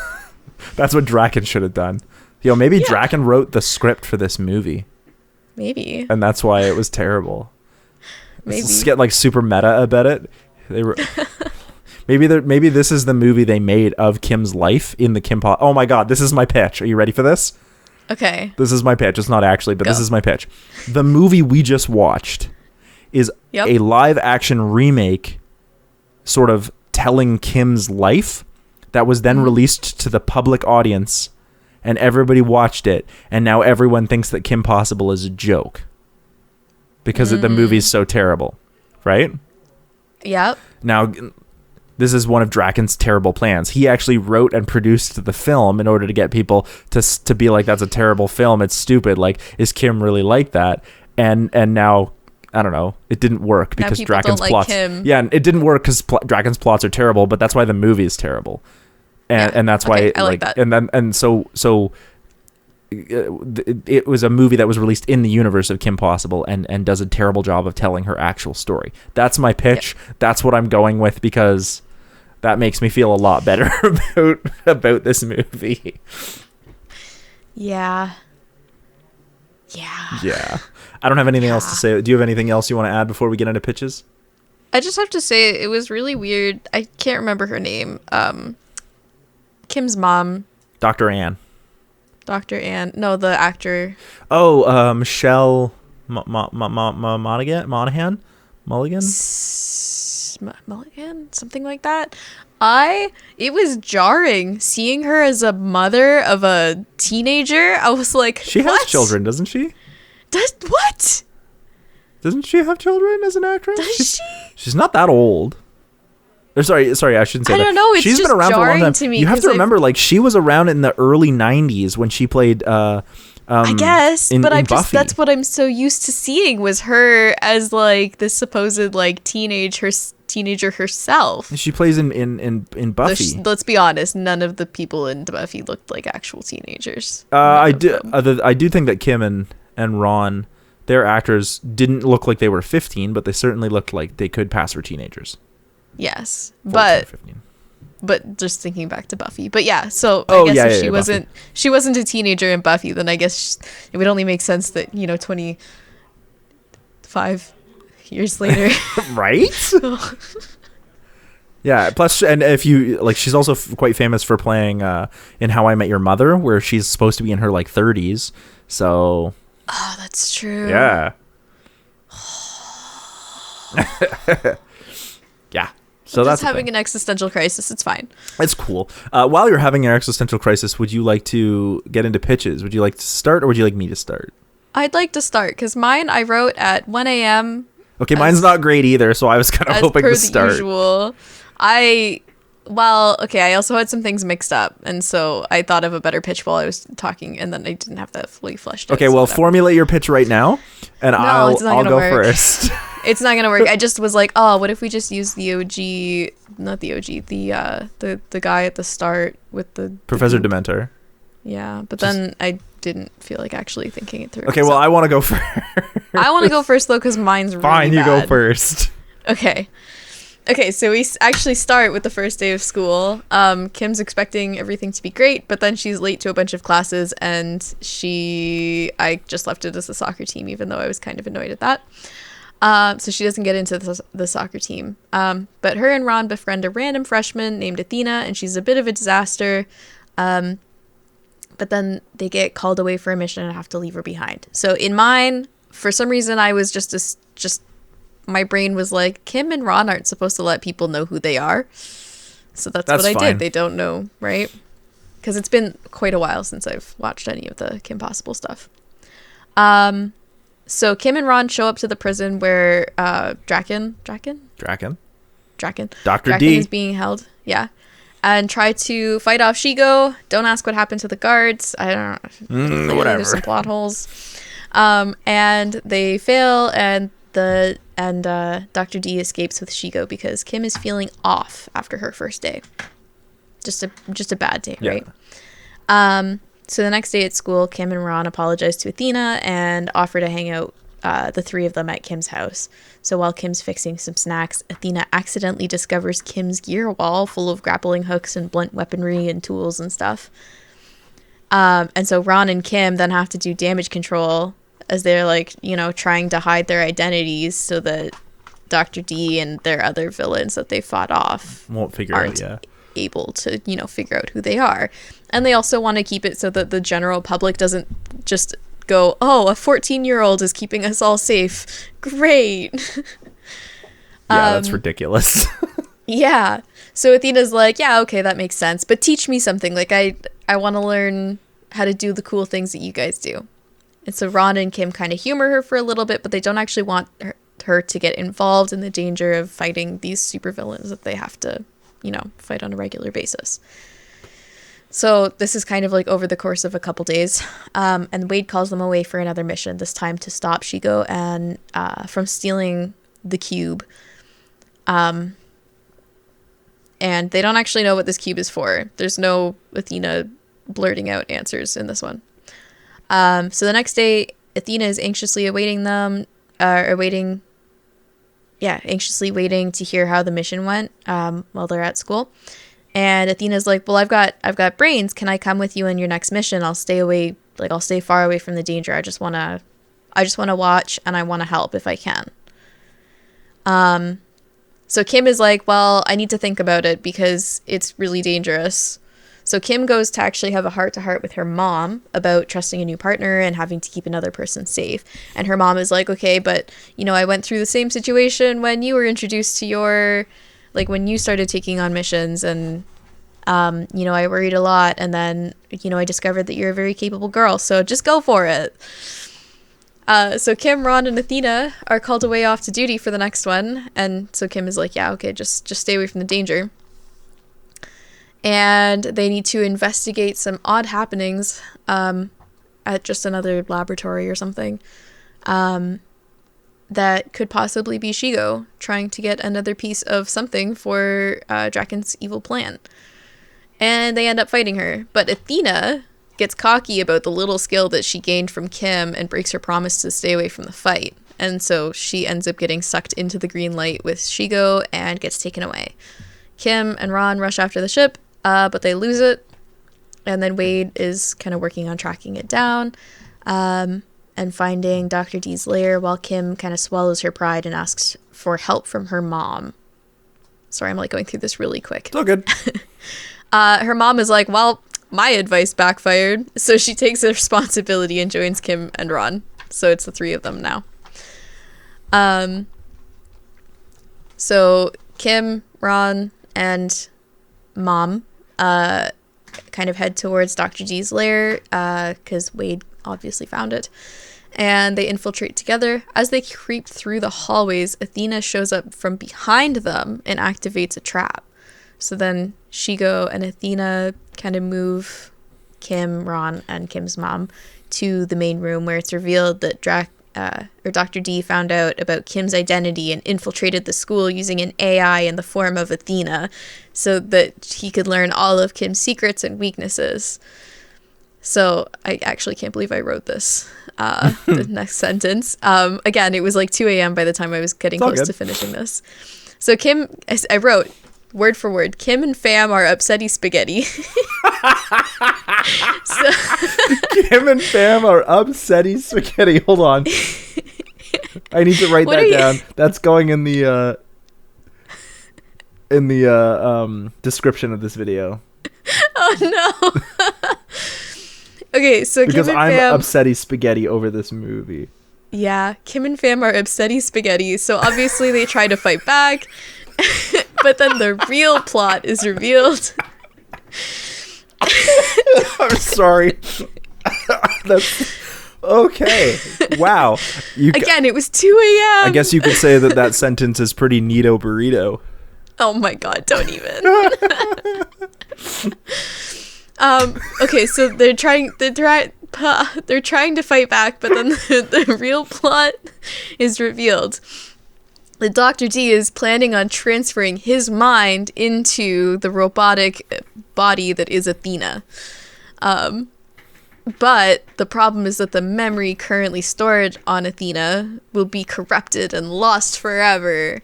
That's what Draken should have done. Maybe Draken wrote the script for this movie. Maybe. And that's why it was terrible. Maybe. Let's get like super meta about it. They were maybe this is the movie they made of Kim's life in the Kim Oh my god, this is my pitch. Are you ready for this? Okay. This is my pitch. It's not actually, but this is my pitch. The movie we just watched is a live action remake sort of telling Kim's life that was then released to the public audience, and everybody watched it, and now everyone thinks that Kim Possible is a joke because the movie's so terrible, right? Yep. Now, this is one of Draken's terrible plans. He actually wrote and produced the film in order to get people to be like, that's a terrible film, it's stupid, like, is Kim really like that? And now, I don't know, it didn't work because Draken's plots... Yeah, it didn't work because Draken's plots are terrible, but that's why the movie is terrible. And that's why I like that. So it was a movie that was released in the universe of Kim Possible and does a terrible job of telling her actual story. That's my pitch. That's what I'm going with, because that makes me feel a lot better about this movie. Yeah. I don't have anything else to say. Do you have anything else you want to add before we get into pitches? I just have to say it was really weird. I can't remember her name. Kim's mom. Dr. Ann. No, the actor. Oh, Michelle Monaghan? Mulligan? Mulligan? Something like that. It was jarring seeing her as a mother of a teenager. I was like, she has children, doesn't she? What? Doesn't she have children as an actress? Does she? She's not that old. Sorry, I shouldn't say that. I don't know. It's She's just been around for a long time. to me. You have to remember, like, she was around in the early 90s when she played I guess, but I'm just Buffy. that's what I'm so used to seeing was her as like this supposed like teenager herself. She plays in Buffy. Let's be honest, none of the people in Buffy looked like actual teenagers. I do think that Kim and Ron, their actors, didn't look like they were 15, but they certainly looked like they could pass for teenagers. Yes, 14, 15. but just thinking back to Buffy. But yeah, so I guess if she wasn't a teenager in Buffy, then I guess it would only make sense that 25 years later, right? Yeah. Plus, and if you like, she's also quite famous for playing in How I Met Your Mother, where she's supposed to be in her like 30s. So. Oh, that's true. Yeah. Yeah. So that's having an existential crisis. It's fine. It's cool. While you're having an existential crisis, would you like to get into pitches? Would you like to start, or would you like me to start? I'd like to start because mine I wrote at 1 a.m. Okay, mine's not great either, so I was kind of hoping to start. As per the usual. I also had some things mixed up, and so I thought of a better pitch while I was talking, and then I didn't have that fully fleshed out. Okay, well, formulate your pitch right now, and I'll go first. It's not gonna work. I just was like, oh, what if we just use the OG, not the OG, the guy at the start with the Professor Demented. Yeah, but then I didn't feel like actually thinking it through. Okay, well, I want to go first. I want to go first though, because mine's really fine. You bad. go first. Okay, so we actually start with the first day of school. Kim's expecting everything to be great, but then she's late to a bunch of classes, and I just left it as a soccer team, even though I was kind of annoyed at that. So she doesn't get into the soccer team. But her and Ron befriend a random freshman named Athena, and she's a bit of a disaster. But then they get called away for a mission and have to leave her behind. So in mine, for some reason I was just my brain was like, Kim and Ron aren't supposed to let people know who they are. So that's what I fine. did. They don't know, right? Because it's been quite a while since I've watched any of the Kim Possible stuff. So Kim and Ron show up to the prison where Draken Dr. Draken D is being held. Yeah. And try to fight off Shigo. Don't ask what happened to the guards. I don't know. Whatever. There's some plot holes. And they fail, and Dr. D escapes with Shigo because Kim is feeling off after her first day. Just a bad day, Yeah. right? So the next day at school, Kim and Ron apologize to Athena and offer to hang out, the three of them, at Kim's house. So while Kim's fixing some snacks, Athena accidentally discovers Kim's gear wall full of grappling hooks and blunt weaponry and tools and stuff. And so Ron and Kim then have to do damage control as they're, like, you know, trying to hide their identities so that Dr. D and their other villains that they fought off won't figure aren't out. Yeah. able to, you know, figure out who they are. And they also want to keep it so that the general public doesn't just go, oh, a 14-year-old is keeping us all safe. Great. Yeah, that's ridiculous. Yeah. So Athena's like, yeah, okay, that makes sense. But teach me something. Like, I want to learn how to do the cool things that you guys do. And so Ron and Kim kind of humor her for a little bit, but they don't actually want her to get involved in the danger of fighting these supervillains that they have to, you know, fight on a regular basis. So this is kind of like over the course of a couple days. And Wade calls them away for another mission, this time to stop Shigo and from stealing the cube. And they don't actually know what this cube is for. There's no Athena blurting out answers in this one. So the next day, Athena is anxiously awaiting them, anxiously waiting to hear how the mission went while they're at school. And Athena's like, well, I've got brains. Can I come with you on your next mission? I'll stay away, like, I'll stay far away from the danger. I just want to watch, and I want to help if I can. So Kim is like, well, I need to think about it because it's really dangerous. So Kim goes to actually have a heart-to-heart with her mom about trusting a new partner and having to keep another person safe. And her mom is like, okay, but, you know, I went through the same situation when you were introduced to when you started taking on missions, and, you know, I worried a lot. And then, you know, I discovered that you're a very capable girl. So just go for it. So Kim, Ron, and Athena are called away off to duty for the next one. And so Kim is like, yeah, okay, just stay away from the danger. And they need to investigate some odd happenings at just another laboratory or something that could possibly be Shigo trying to get another piece of something for Draken's evil plan. And they end up fighting her. But Athena gets cocky about the little skill that she gained from Kim and breaks her promise to stay away from the fight. And so she ends up getting sucked into the green light with Shigo and gets taken away. Kim and Ron rush after the ship, but they lose it. And then Wade is kind of working on tracking it down and finding Dr. D's lair while Kim kind of swallows her pride and asks for help from her mom. Sorry, I'm like going through this really quick. It's all good. Her mom is like, well, my advice backfired. So she takes the responsibility and joins Kim and Ron. So it's the three of them now. So Kim, Ron, and Mom kind of head towards Dr. D's lair because Wade obviously found it. And they infiltrate together. As they creep through the hallways, Athena shows up from behind them and activates a trap. So then Shigo and Athena kind of move Kim, Ron, and Kim's mom to the main room where it's revealed that Dr. D found out about Kim's identity and infiltrated the school using an AI in the form of Athena so that he could learn all of Kim's secrets and weaknesses. So I actually can't believe I wrote this, the next sentence. Again, it was like 2 a.m. by the time I was getting close to finishing this. So Kim, I wrote, word for word, Kim and Fam are upsetti spaghetti. Kim and Fam are upsetti spaghetti. Hold on. I need to write that down. That's going in the description of this video. Oh no. Okay, so because Kim and I'm Fam, upsetti spaghetti over this movie. Yeah, Kim and Pham are upsetti spaghetti, so obviously they try to fight back, but then the real plot is revealed. I'm sorry. That's okay. Wow. Again, it was 2 a.m. I guess you could say that sentence is pretty neato burrito. Oh my god, don't even. Okay, so they're trying to fight back, but then the real plot is revealed. The Dr. D is planning on transferring his mind into the robotic body that is Athena. But the problem is that the memory currently stored on Athena will be corrupted and lost forever.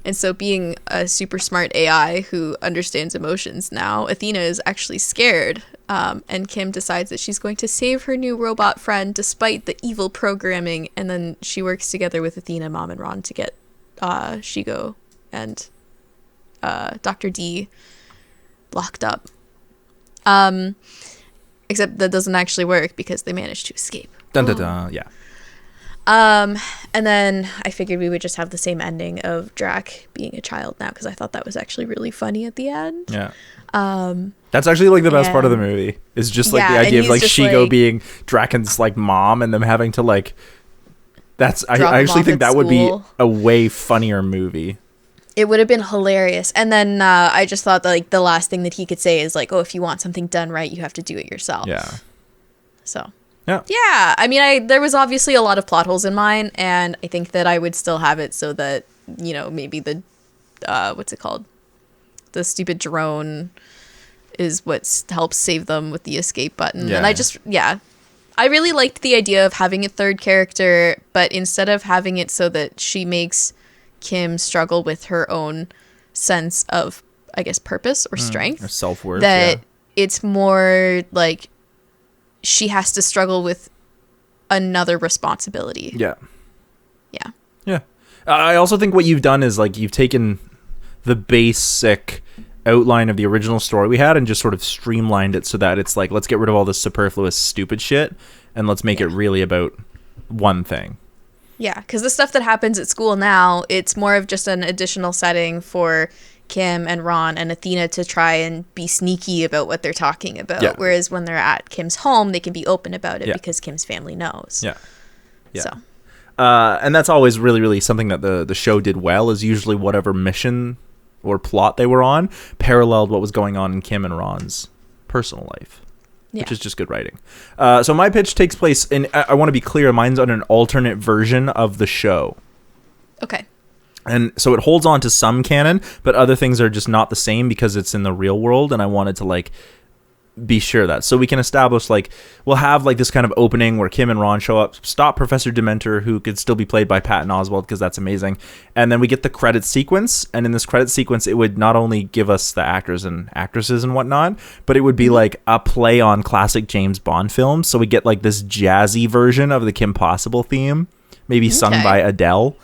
And so being a super smart AI who understands emotions now, Athena is actually scared. And Kim decides that she's going to save her new robot friend despite the evil programming. And then she works together with Athena, Mom, and Ron to get Shigo and Dr. D locked up. Except that doesn't actually work because they managed to escape. Dun, dun, dun, yeah. And then I figured we would just have the same ending of Drac being a child now because I thought that was actually really funny at the end. Yeah. That's actually like the best part of the movie. Is just like the idea of like Shigo like, being Draken's like mom and them having to like. That's I actually think that would be a way funnier movie. It would have been hilarious. And then I just thought that like the last thing that he could say is like, oh, if you want something done right, you have to do it yourself. Yeah. So. Yeah. Yeah. I mean, there was obviously a lot of plot holes in mine, and I think that I would still have it so that, you know, maybe the, what's it called? The stupid drone is what helps save them with the escape button. Yeah. And I really liked the idea of having a third character, but instead of having it so that she makes Kim struggle with her own sense of, I guess, purpose or strength. Or self-worth. That it's more like she has to struggle with another responsibility. Yeah. Yeah. Yeah. I also think what you've done is like you've taken the basic outline of the original story we had and just sort of streamlined it so that it's like, let's get rid of all this superfluous stupid shit and let's make it really about one thing. Yeah, because the stuff that happens at school now, it's more of just an additional setting for Kim and Ron and Athena to try and be sneaky about what they're talking about. Yeah. Whereas when they're at Kim's home, they can be open about it because Kim's family knows. Yeah. Yeah. So. And that's always really, really something that the show did well, is usually whatever mission or plot they were on paralleled what was going on in Kim and Ron's personal life. Which is just good writing. So my pitch takes place in, I want to be clear, mine's on an alternate version of the show. Okay. And so it holds on to some canon, but other things are just not the same because it's in the real world, and I wanted to like be sure that. So we can establish like, we'll have like this kind of opening where Kim and Ron show up, stop Professor Demented, who could still be played by Patton Oswald because that's amazing. And then we get the credit sequence, and in this credit sequence, it would not only give us the actors and actresses and whatnot, but it would be like a play on classic James Bond films. So we get like this jazzy version of the Kim Possible theme, maybe sung by Adele.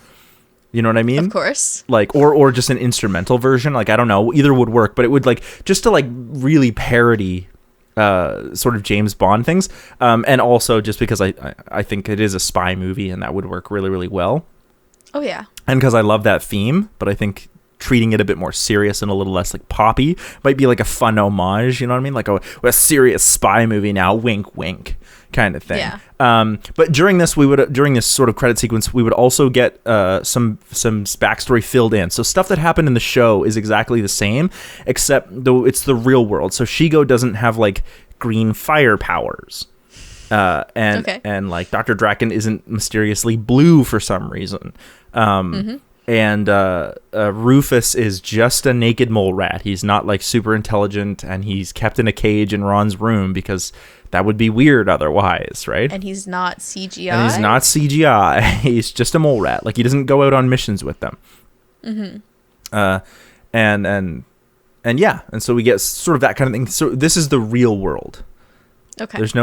You know what I mean? Of course. Like, or just an instrumental version. Like, I don't know. Either would work, but it would like, just to like really parody sort of James Bond things. And also just because I think it is a spy movie and that would work really, really well. Oh, yeah. And because I love that theme, but I think treating it a bit more serious and a little less like poppy might be like a fun homage, you know what I mean? Like a serious spy movie now, wink, wink kind of thing. Yeah. But during this sort of credit sequence, we would also get some backstory filled in. So stuff that happened in the show is exactly the same, except though it's the real world. So Shigo doesn't have like green fire powers. And like Dr. Draken isn't mysteriously blue for some reason. And Rufus is just a naked mole rat. He's not like super intelligent, and he's kept in a cage in Ron's room because that would be weird otherwise, right? And he's not CGI. He's just a mole rat. Like, he doesn't go out on missions with them. And yeah, and so we get sort of that kind of thing. So this is the real world. Okay. There's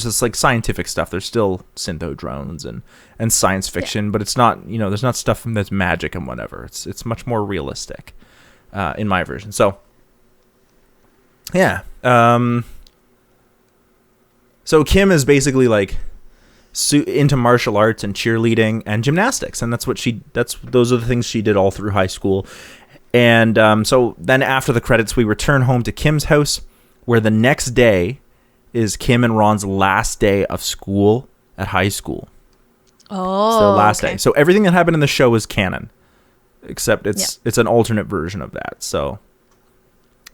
this like scientific stuff. There's still syntho drones and science fiction, but it's not, there's not stuff that's magic and whatever. It's much more realistic in my version. So yeah. So Kim is basically like into martial arts and cheerleading and gymnastics, and those are the things she did all through high school. And so then after the credits, we return home to Kim's house, where the next day is Kim and Ron's last day of school at high school. Oh, it's their last day. So everything that happened in the show is canon, except it's an alternate version of that. So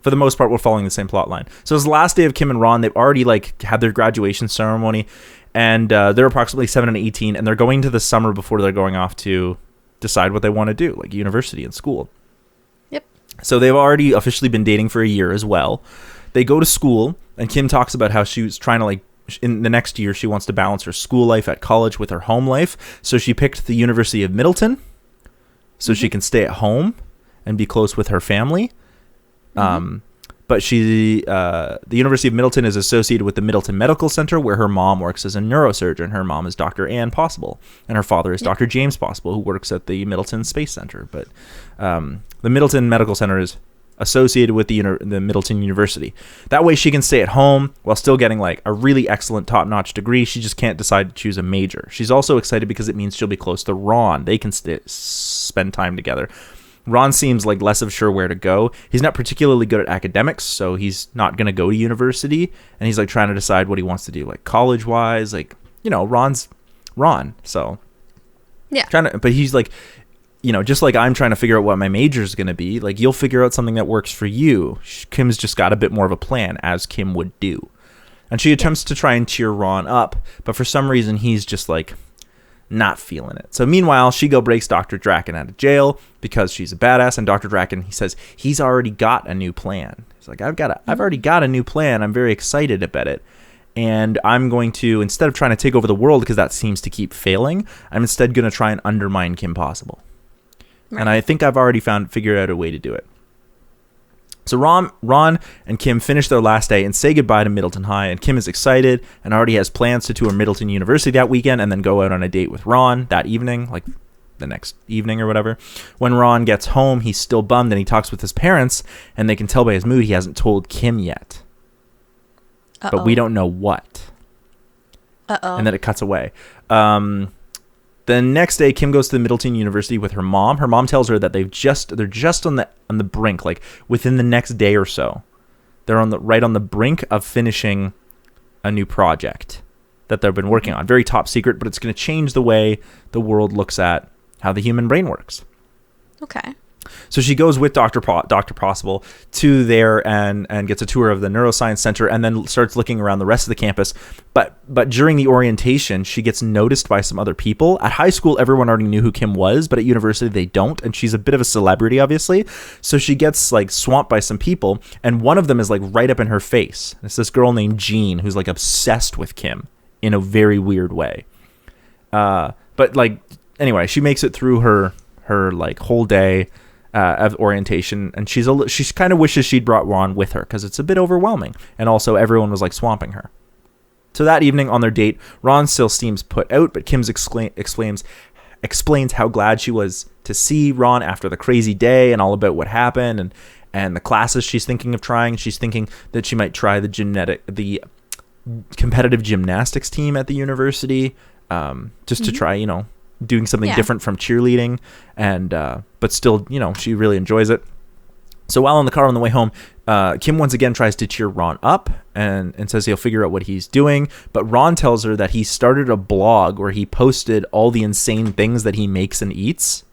for the most part, we're following the same plot line. So it's the last day of Kim and Ron. They've already had their graduation ceremony, and they're approximately 7 and 18, and they're going to the summer before they're going off to decide what they want to do, like university and school. Yep. So they've already officially been dating for a year as well. They go to school, and Kim talks about how she was trying to in the next year, she wants to balance her school life at college with her home life. So she picked the University of Middleton so she can stay at home and be close with her family. But the University of Middleton is associated with the Middleton Medical Center, where her mom works as a neurosurgeon. Her mom is Dr. Ann Possible, and her father is Dr. James Possible, who works at the Middleton Space Center. But the Middleton Medical Center is associated with the Middleton University. That way she can stay at home while still getting a really excellent top-notch degree. She just can't decide to choose a major. She's also excited because it means she'll be close to Ron. They can spend time together. Ron seems less of sure where to go. He's not particularly good at academics, so he's not going to go to university, and he's trying to decide what he wants to do, college-wise. Ron's Ron, so yeah. But he's just like I'm trying to figure out what my major is going to be, you'll figure out something that works for you. Kim's just got a bit more of a plan, as Kim would do. And she attempts to try and cheer Ron up, but for some reason he's just not feeling it. So meanwhile, Shigo breaks Dr. Draken out of jail because she's a badass, and Dr. Draken, he says he's already got a new plan. He's like, I've already got a new plan. I'm very excited about it. And I'm going to, instead of trying to take over the world, because that seems to keep failing, I'm instead going to try and undermine Kim Possible. Right. And I think I've already figured out a way to do it. So Ron and Kim finish their last day and say goodbye to Middleton High, and Kim is excited and already has plans to tour Middleton University that weekend and then go out on a date with Ron that evening, the next evening or whatever. When Ron gets home, he's still bummed, and he talks with his parents, and they can tell by his mood he hasn't told Kim yet. But we don't know what. And then it cuts away. The next day, Kim goes to the Middleton University with her mom. Her mom tells her that they're just on the brink, within the next day or so. They're right on the brink of finishing a new project that they've been working on. Very top secret, but it's going to change the way the world looks at how the human brain works. Okay. So she goes with Dr. Possible to there and gets a tour of the neuroscience center, and then starts looking around the rest of the campus. But during the orientation, she gets noticed by some other people. At high school, everyone already knew who Kim was, but at university, they don't. And she's a bit of a celebrity, obviously. So she gets swamped by some people, and one of them is right up in her face. It's this girl named Jean who's obsessed with Kim in a very weird way. Anyway, she makes it through her whole day of orientation, and she's kind of wishes she'd brought Ron with her because it's a bit overwhelming, and also everyone was swamping her. So that evening on their date, Ron still seems put out, but Kim explains how glad she was to see Ron after the crazy day and all about what happened and the classes she's thinking of trying. She's thinking that she might try the competitive gymnastics team at the university, just to try, doing something different from cheerleading, and but still, she really enjoys it. So while in the car on the way home, Kim once again tries to cheer Ron up and says he'll figure out what he's doing, but Ron tells her that he started a blog where he posted all the insane things that he makes and eats,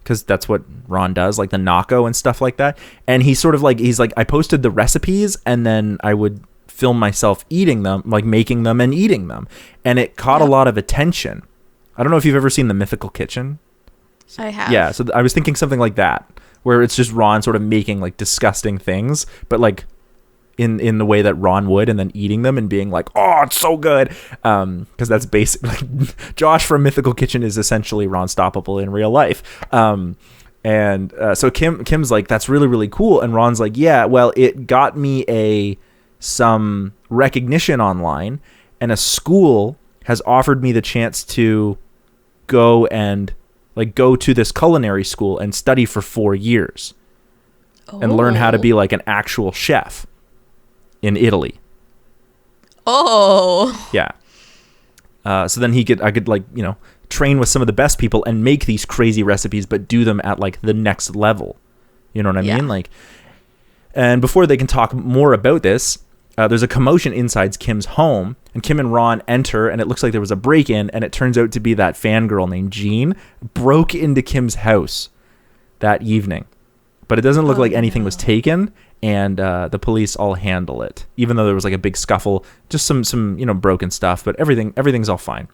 because that's what Ron does, the Nako and stuff like that. And he's I posted the recipes, and then I would film myself eating them, making them and eating them, and it caught a lot of attention. I don't know if you've ever seen The Mythical Kitchen. I have. Yeah, so I was thinking something like that, where it's just Ron sort of making disgusting things, but in the way that Ron would, and then eating them and being oh, it's so good. Because that's basically Josh from Mythical Kitchen is essentially Ron Stoppable in real life. So Kim's that's really, really cool. And Ron's yeah, well, it got me some recognition online, and a school has offered me the chance to go to this culinary school and study for 4 years and learn how to be an actual chef in Italy. Oh. Yeah. So then I could like, train with some of the best people and make these crazy recipes, but do them at like the next level. You know what I mean? Like, and before they can talk more about this, there's a commotion inside Kim's home, and Kim and Ron enter, and it looks like there was a break-in, and it turns out to be that fangirl named Jean broke into Kim's house that evening. But it doesn't look like anything was taken, and the police all handle it, even though there was like a big scuffle, just some broken stuff, but everything's all fine.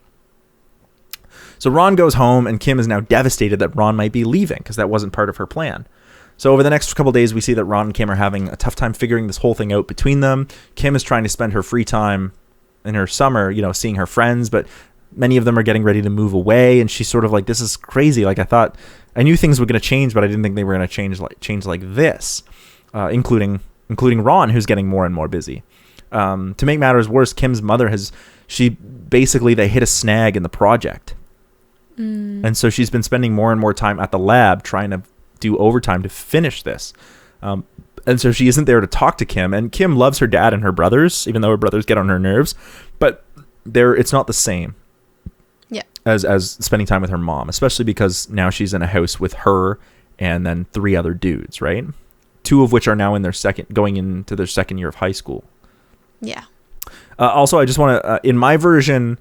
So Ron goes home, and Kim is now devastated that Ron might be leaving, because that wasn't part of her plan. So over the next couple of days, we see that Ron and Kim are having a tough time figuring this whole thing out between them. Kim is trying to spend her free time in her summer, seeing her friends, but many of them are getting ready to move away, and she's sort of like, this is crazy. Like, I knew things were going to change, but I didn't think they were going to change like this, including Ron, who's getting more and more busy. To make matters worse, Kim's mother they hit a snag in the project. And so she's been spending more and more time at the lab trying to do overtime to finish this. And so she isn't there to talk to Kim, and Kim loves her dad and her brothers, even though her brothers get on her nerves, but it's not the same as spending time with her mom, especially because now she's in a house with her and then 3 other dudes, right? 2 of which are now going into their second year of high school. Yeah. Also, I just want to, in my version,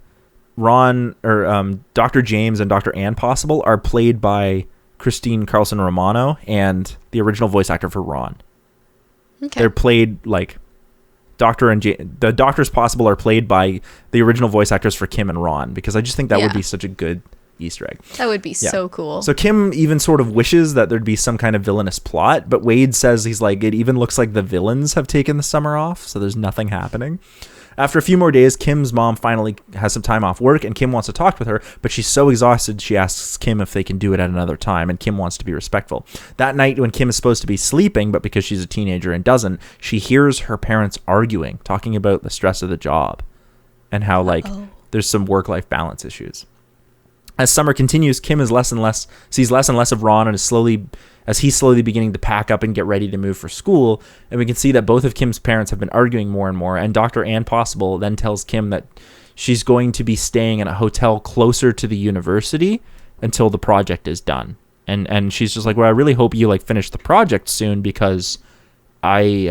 Ron or Dr. James and Dr. Ann Possible are played by Christine Carlson Romano and the original voice actor for Ron. Okay. They're played like the Doctors Possible are played by the original voice actors for Kim and Ron, because I just think that would be such a good Easter egg. That would be so cool. So Kim even sort of wishes that there'd be some kind of villainous plot, but Wade says he's like, it even looks like the villains have taken the summer off, so there's nothing happening. After a few more days, Kim's mom finally has some time off work, and Kim wants to talk with her, but she's so exhausted, she asks Kim if they can do it at another time, and Kim wants to be respectful. That night, when Kim is supposed to be sleeping, but because she's a teenager and doesn't, she hears her parents arguing, talking about the stress of the job, and how, there's some work-life balance issues. As summer continues, Kim sees less and less of Ron, and he's slowly beginning to pack up and get ready to move for school. And we can see that both of Kim's parents have been arguing more and more. And Dr. Ann Possible then tells Kim that she's going to be staying in a hotel closer to the university until the project is done. And she's just like, well, I really hope you finish the project soon, because I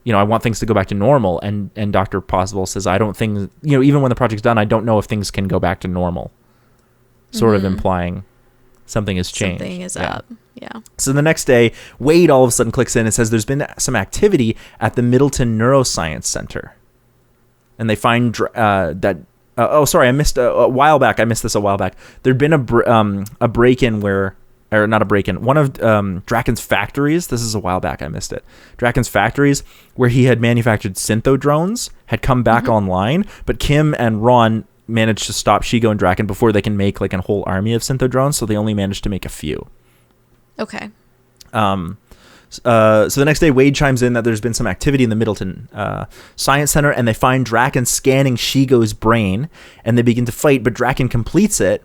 want things to go back to normal. And Dr. Possible says, I don't think, even when the project's done, I don't know if things can go back to normal. Sort of implying something has changed. Something is up. Yeah. So the next day, Wade all of a sudden clicks in and says there's been some activity at the Middleton Neuroscience Center. And they find that... I missed a while back. I missed this a while back. There'd been a break-in where... Or not a break-in. One of Draken's factories... This is a while back. I missed it. Draken's factories, where he had manufactured syntho drones, had come back online. But Kim and Ron managed to stop Shigo and Draken before they can make a whole army of syntho drones, so they only managed to make a few. Okay. So the next day, Wade chimes in that there's been some activity in the Middleton Science Center, and they find Draken scanning Shigo's brain, and they begin to fight, but Draken completes it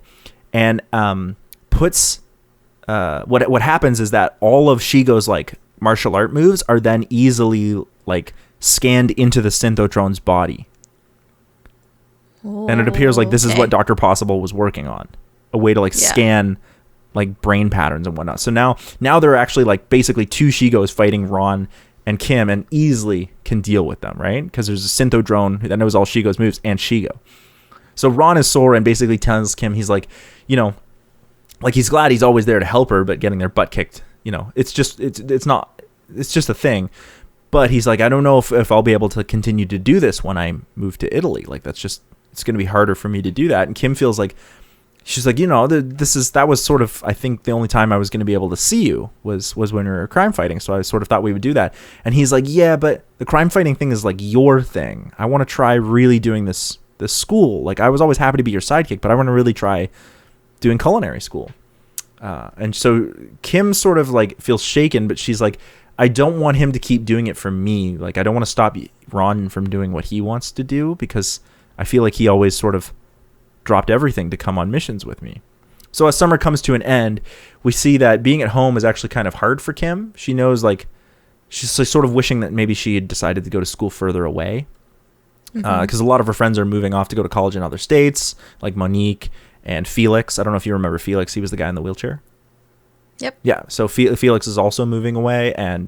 and puts... What happens is that all of Shigo's martial art moves are then easily scanned into the synthotrone's body. And it appears like this is what Dr. Possible was working on. A way to scan brain patterns and whatnot. So now there are actually basically 2 Shigos fighting Ron and Kim, and easily can deal with them, right? Because there's a syntho drone that knows all Shigo's moves and Shigo. So Ron is sore and basically tells Kim, he's he's glad he's always there to help her, but getting their butt kicked, it's just a thing. But he's like, I don't know if I'll be able to continue to do this when I move to Italy. It's going to be harder for me to do that. And Kim feels like, she's like, that was sort of, I think the only time I was going to be able to see you was when we were crime fighting. So I sort of thought we would do that. And he's like, yeah, but the crime fighting thing is your thing. I want to try really doing this school. I was always happy to be your sidekick, but I want to really try doing culinary school. And so Kim sort of feels shaken, but she's like, I don't want him to keep doing it for me. I don't want to stop Ron from doing what he wants to do, because I feel like he always sort of dropped everything to come on missions with me. So as summer comes to an end, we see that being at home is actually kind of hard for Kim. She knows she's sort of wishing that maybe she had decided to go to school further away. because a lot of her friends are moving off to go to college in other states, like Monique and Felix. I don't know if you remember Felix. He was the guy in the wheelchair. Yep. Yeah. So Felix is also moving away, and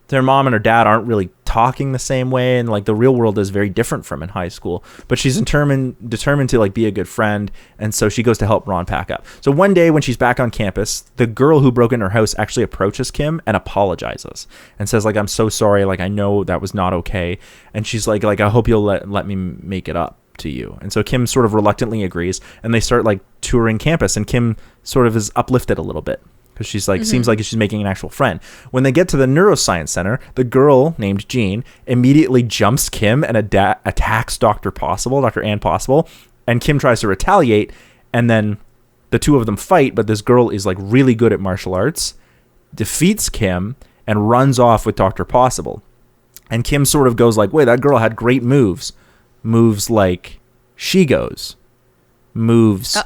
their mom and her dad aren't really talking the same way, and like the real world is very different from in high school. But she's determined to like be a good friend, and so she goes to help Ron pack up. So one day when she's back on campus, the girl who broke into her house actually approaches Kim and apologizes and says like, "I'm so sorry. Like I know that was not okay." And she's like I hope you'll let me make it up to you. And so Kim sort of reluctantly agrees, and they start like touring campus, and Kim sort of is uplifted a little bit because she's like seems like she's making an actual friend. When they get to the neuroscience center, the girl named Jean immediately jumps Kim and attacks Dr. Ann Possible, and Kim tries to retaliate, and then the two of them fight, but this girl is like really good at martial arts, defeats Kim, and runs off with Dr. Possible. And Kim sort of goes like, wait, that girl had great moves like she goes, moves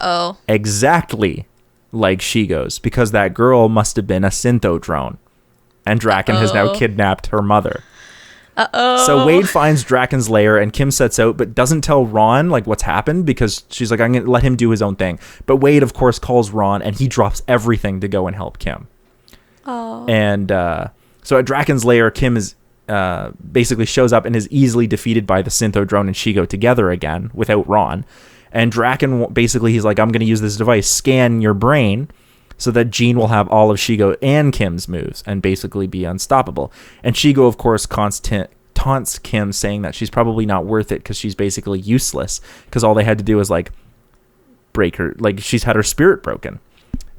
exactly like she goes, because that girl must have been a synthrodrone, and Draken has now kidnapped her mother. So Wade finds Draken's lair, and Kim sets out, but doesn't tell Ron like what's happened, because she's like, I'm gonna let him do his own thing. But Wade of course calls Ron, and he drops everything to go and help Kim. And so at Draken's lair, Kim is basically shows up and is easily defeated by the Synthrodrone and Shigo together again without Ron. And Draken basically, he's like, I'm going to use this device, scan your brain, so that Jean will have all of Shigo and Kim's moves and basically be unstoppable. And Shigo, of course, taunts Kim, saying that she's probably not worth it because she's basically useless, because all they had to do was like break her, like she's had her spirit broken.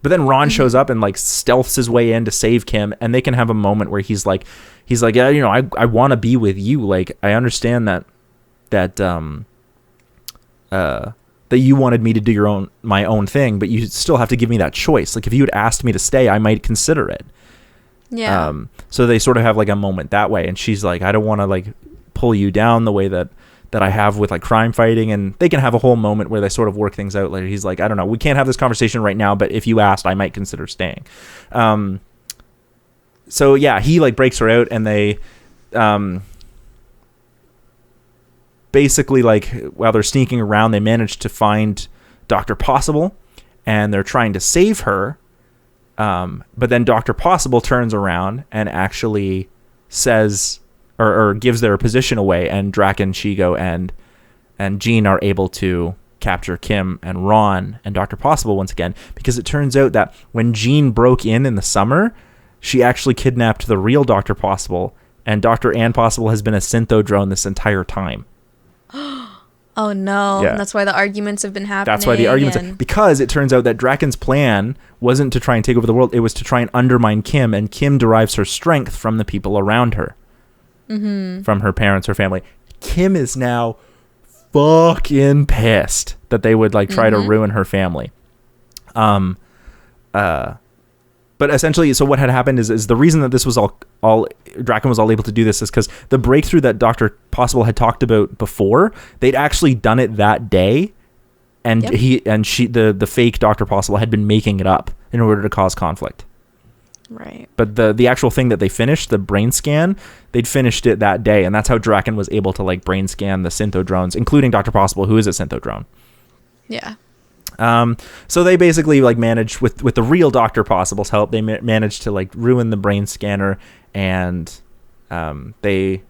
But then Ron shows up and like stealths his way in to save Kim, and they can have a moment where he's like, yeah, you know, I want to be with you. Like, I understand that you wanted me to do my own thing, but you still have to give me that choice. Like, if you had asked me to stay, I might consider it. Yeah. So they sort of have like a moment that way, and she's like, I don't want to like pull you down the way that I have with like crime fighting, and they can have a whole moment where they sort of work things out later. He's like, I don't know, we can't have this conversation right now, but if you asked, I might consider staying. So yeah, he like breaks her out, and they basically, like, while they're sneaking around, they manage to find Dr. Possible, and they're trying to save her. But then Dr. Possible turns around and actually says, or gives their position away, and Draken, Shigo, and Jean are able to capture Kim and Ron and Dr. Possible once again, because it turns out that when Jean broke in the summer, she actually kidnapped the real Dr. Possible, and Dr. Ann Possible has been a synthodrone this entire time. Oh no, Yeah. That's why the arguments have been happening. That's why the arguments because it turns out that Draken's plan wasn't to try and take over the world, it was to try and undermine Kim, and Kim derives her strength from the people around her. From her parents, her family. Kim is now fucking pissed that they would like try to ruin her family. But essentially, so what had happened is the reason that this was all Draken was all able to do this is because the breakthrough that Dr. Possible had talked about before, they'd actually done it that day, and the fake Dr. Possible had been making it up in order to cause conflict. Right. But the actual thing that they finished, the brain scan, they'd finished it that day, and that's how Draken was able to like brain scan the synthodrones, including Dr. Possible, who is a synthodrone. Yeah. So they basically like managed with the real Dr. Possible's help, they managed to like ruin the brain scanner, and they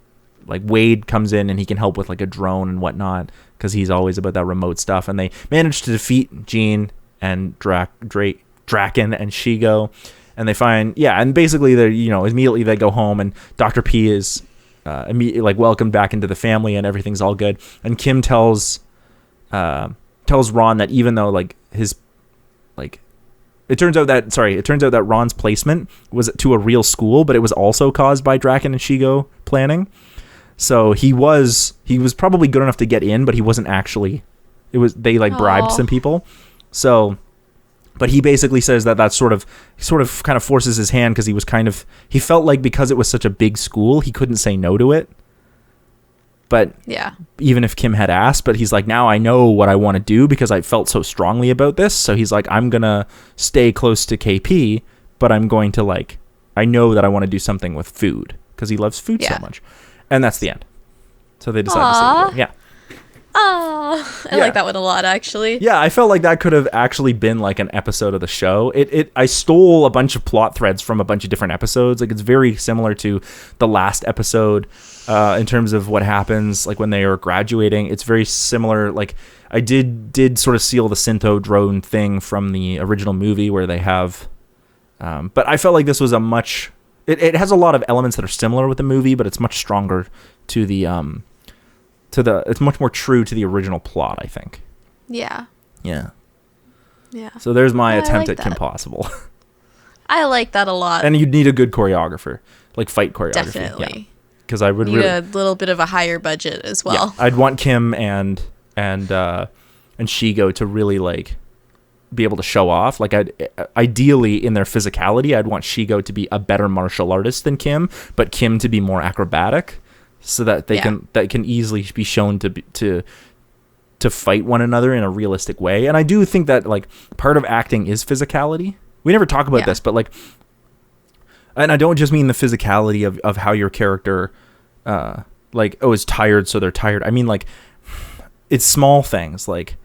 like Wade comes in and he can help with like a drone and whatnot, because he's always about that remote stuff, and they managed to defeat Jean and Draken and Shigo. And they find, and basically they, immediately they go home, and Dr. P is immediately like welcomed back into the family, and everything's all good. And Kim tells Ron that even though like his, like, it turns out that Ron's placement was to a real school, but it was also caused by Draken and Shigo planning. So he was probably good enough to get in, but he wasn't actually. They like bribed some people. So. But he basically says that sort of kind of forces his hand, because he felt like because it was such a big school, he couldn't say no to it. But yeah, even if Kim had asked, but he's like, now I know what I want to do because I felt so strongly about this. So he's like, I'm going to stay close to KP, but I'm going to like, I know that I want to do something with food, because he loves food so much. And that's the end. So they decided to save the boy. Yeah. Oh, I like that one a lot, actually. Yeah, I felt like that could have actually been like an episode of the show. I stole a bunch of plot threads from a bunch of different episodes. Like, it's very similar to the last episode in terms of what happens like when they are graduating. It's very similar. Like, I did sort of steal the Syntho drone thing from the original movie where they have, but I felt like this was a much. It has a lot of elements that are similar with the movie, but it's much stronger to the it's much more true to the original plot, I think. Yeah. Yeah. Yeah. So there's my I attempt like at that. Kim Possible. I like that a lot. And you'd need a good choreographer, like fight choreography. Definitely. Because I would need really a little bit of a higher budget as well. Yeah, I'd want Kim and Shigo to really like be able to show off. Like, ideally in their physicality, I'd want Shigo to be a better martial artist than Kim, but Kim to be more acrobatic. So that they can easily be shown to fight one another in a realistic way. And I do think that like part of acting is physicality. We never talk about this, but like, and I don't just mean the physicality of how your character is tired, so they're tired. I mean, like, it's small things like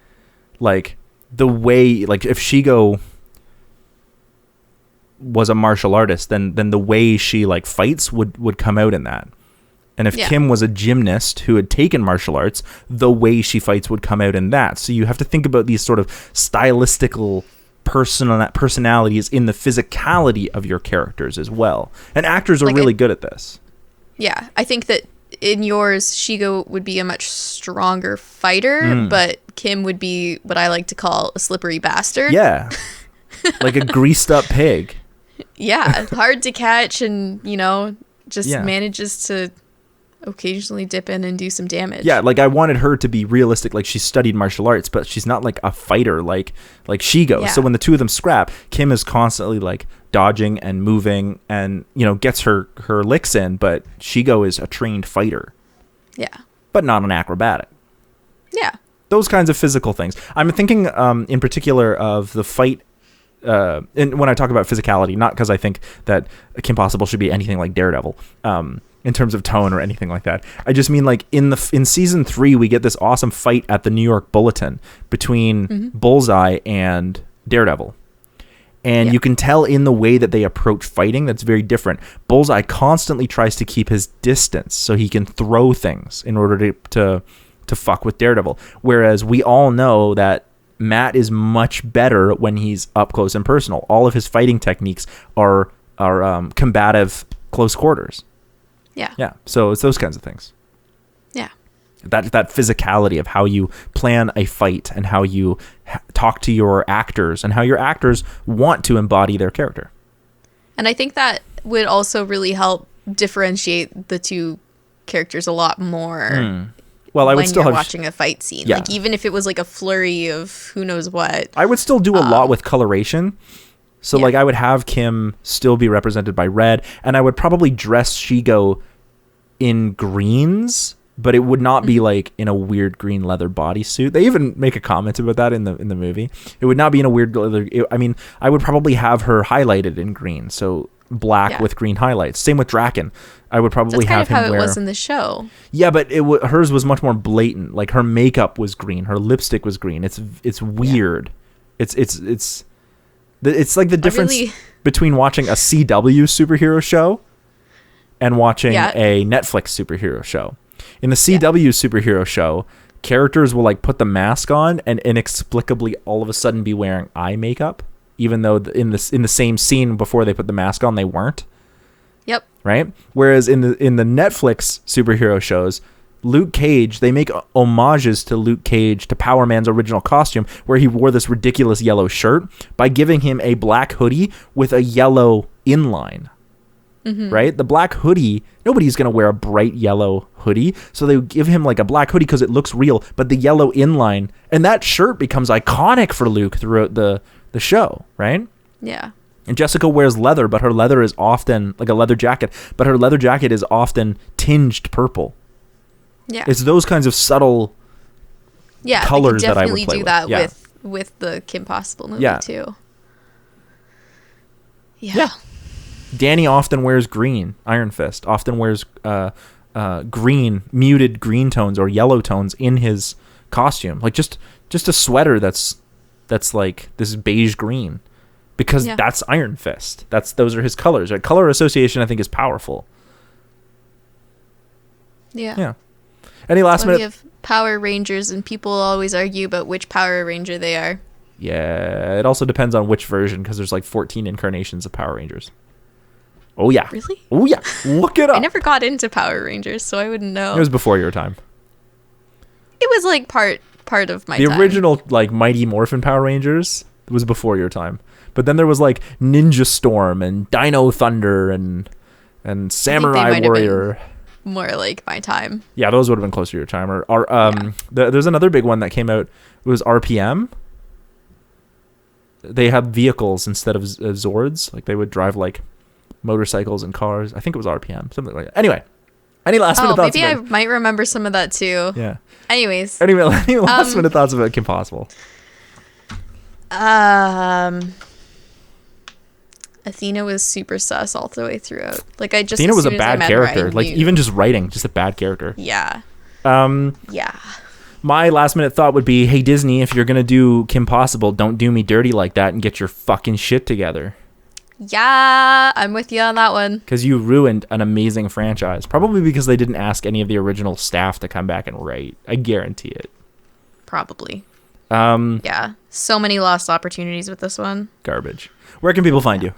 the way, like, if Shigo was a martial artist, then the way she like fights would come out in that. And if Kim was a gymnast who had taken martial arts, the way she fights would come out in that. So you have to think about these sort of stylistical personalities in the physicality of your characters as well. And actors are really good at this. Yeah, I think that in yours, Shigo would be a much stronger fighter, but Kim would be what I like to call a slippery bastard. Yeah, like a greased up pig. Yeah, hard to catch and, just manages to occasionally dip in and do some damage. Yeah, like I wanted her to be realistic, like she studied martial arts, but she's not like a fighter like Shigo. Yeah. So when the two of them scrap, Kim is constantly like dodging and moving and gets her licks in, but Shigo is a trained fighter. Yeah. But not an acrobatic. Yeah. Those kinds of physical things. I'm thinking in particular of the fight and when I talk about physicality, not because I think that Kim Possible should be anything like Daredevil. In terms of tone or anything like that. I just mean like in season 3, we get this awesome fight at the New York Bulletin between Bullseye and Daredevil. And you can tell in the way that they approach fighting, that's very different. Bullseye constantly tries to keep his distance so he can throw things in order to fuck with Daredevil. Whereas we all know that Matt is much better when he's up close and personal. All of his fighting techniques are combative close quarters. Yeah. Yeah. So it's those kinds of things. Yeah. That physicality of how you plan a fight and how you talk to your actors and how your actors want to embody their character. And I think that would also really help differentiate the two characters a lot more. Well, I would still when have you're watching a fight scene. Yeah. Like, even if it was like a flurry of who knows what. I would still do a lot with coloration. So, like, I would have Kim still be represented by red, and I would probably dress Shigo in greens, but it would not be, like, in a weird green leather bodysuit. They even make a comment about that in the movie. It would not be in a weird leather... I would probably have her highlighted in green, so black with green highlights. Same with Draken. I would probably have him wear... That's kind of how it was in the show. Yeah, but hers was much more blatant. Like, her makeup was green. Her lipstick was green. It's weird. Yeah. It's like the difference between watching a CW superhero show and watching a Netflix superhero show. In the CW superhero show, characters will like put the mask on and inexplicably all of a sudden be wearing eye makeup, even though in the same scene before they put the mask on, they weren't. Yep. Right? Whereas in the Netflix superhero shows, Luke Cage, they make homages to Luke Cage, to Power Man's original costume, where he wore this ridiculous yellow shirt, by giving him a black hoodie with a yellow inline. Right? The black hoodie, nobody's going to wear a bright yellow hoodie, so they give him like a black hoodie because it looks real, but the yellow inline, and that shirt becomes iconic for Luke throughout the show, right? Yeah. And Jessica wears leather, but her leather is often, like a leather jacket, but her leather jacket is often tinged purple. Yeah. It's those kinds of subtle colors that I would play definitely do that with the Kim Possible movie too. Yeah. Danny often wears green. Iron Fist often wears muted green tones or yellow tones in his costume, like just a sweater that's like this beige green, because that's Iron Fist. Those are his colors. Right? Color association, I think, is powerful. Yeah. Any last minute? We have Power Rangers, and people always argue about which Power Ranger they are. Yeah, it also depends on which version, because there's like 14 incarnations of Power Rangers. Oh yeah. Really? Oh yeah. Look it up. I never got into Power Rangers, so I wouldn't know. It was before your time. It was like part of my time. The original like Mighty Morphin Power Rangers was before your time. But then there was like Ninja Storm and Dino Thunder and Samurai Warrior. More like my time. Yeah, those would have been closer to your time. There's another big one that came out. It was RPM. They had vehicles instead of Zords. Like they would drive like motorcycles and cars. I think it was RPM, something like that. Anyway, any last minute thoughts? Maybe I might remember some of that too. Yeah. Anyways. Any last minute thoughts about Kim Possible? Athena was super sus all the way throughout. Like Athena was a bad character. Like even just writing, just a bad character. Yeah. Yeah. My last minute thought would be, hey Disney, if you're gonna do Kim Possible, don't do me dirty like that and get your fucking shit together. Yeah, I'm with you on that one. Because you ruined an amazing franchise. Probably because they didn't ask any of the original staff to come back and write. I guarantee it. Probably. Yeah. So many lost opportunities with this one. Garbage. Where can people find you?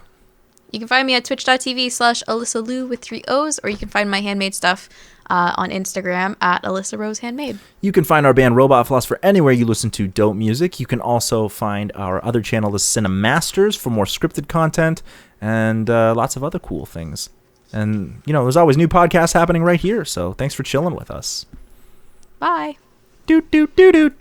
You can find me at twitch.tv/AlyssaLou with 3 O's, or you can find my handmade stuff on Instagram at Alyssa Rose Handmade. You can find our band Robot Philosopher anywhere you listen to dope music. You can also find our other channel, the CineCasters, for more scripted content and lots of other cool things. And, there's always new podcasts happening right here, so thanks for chilling with us. Bye. Doot, doot, doot, doot.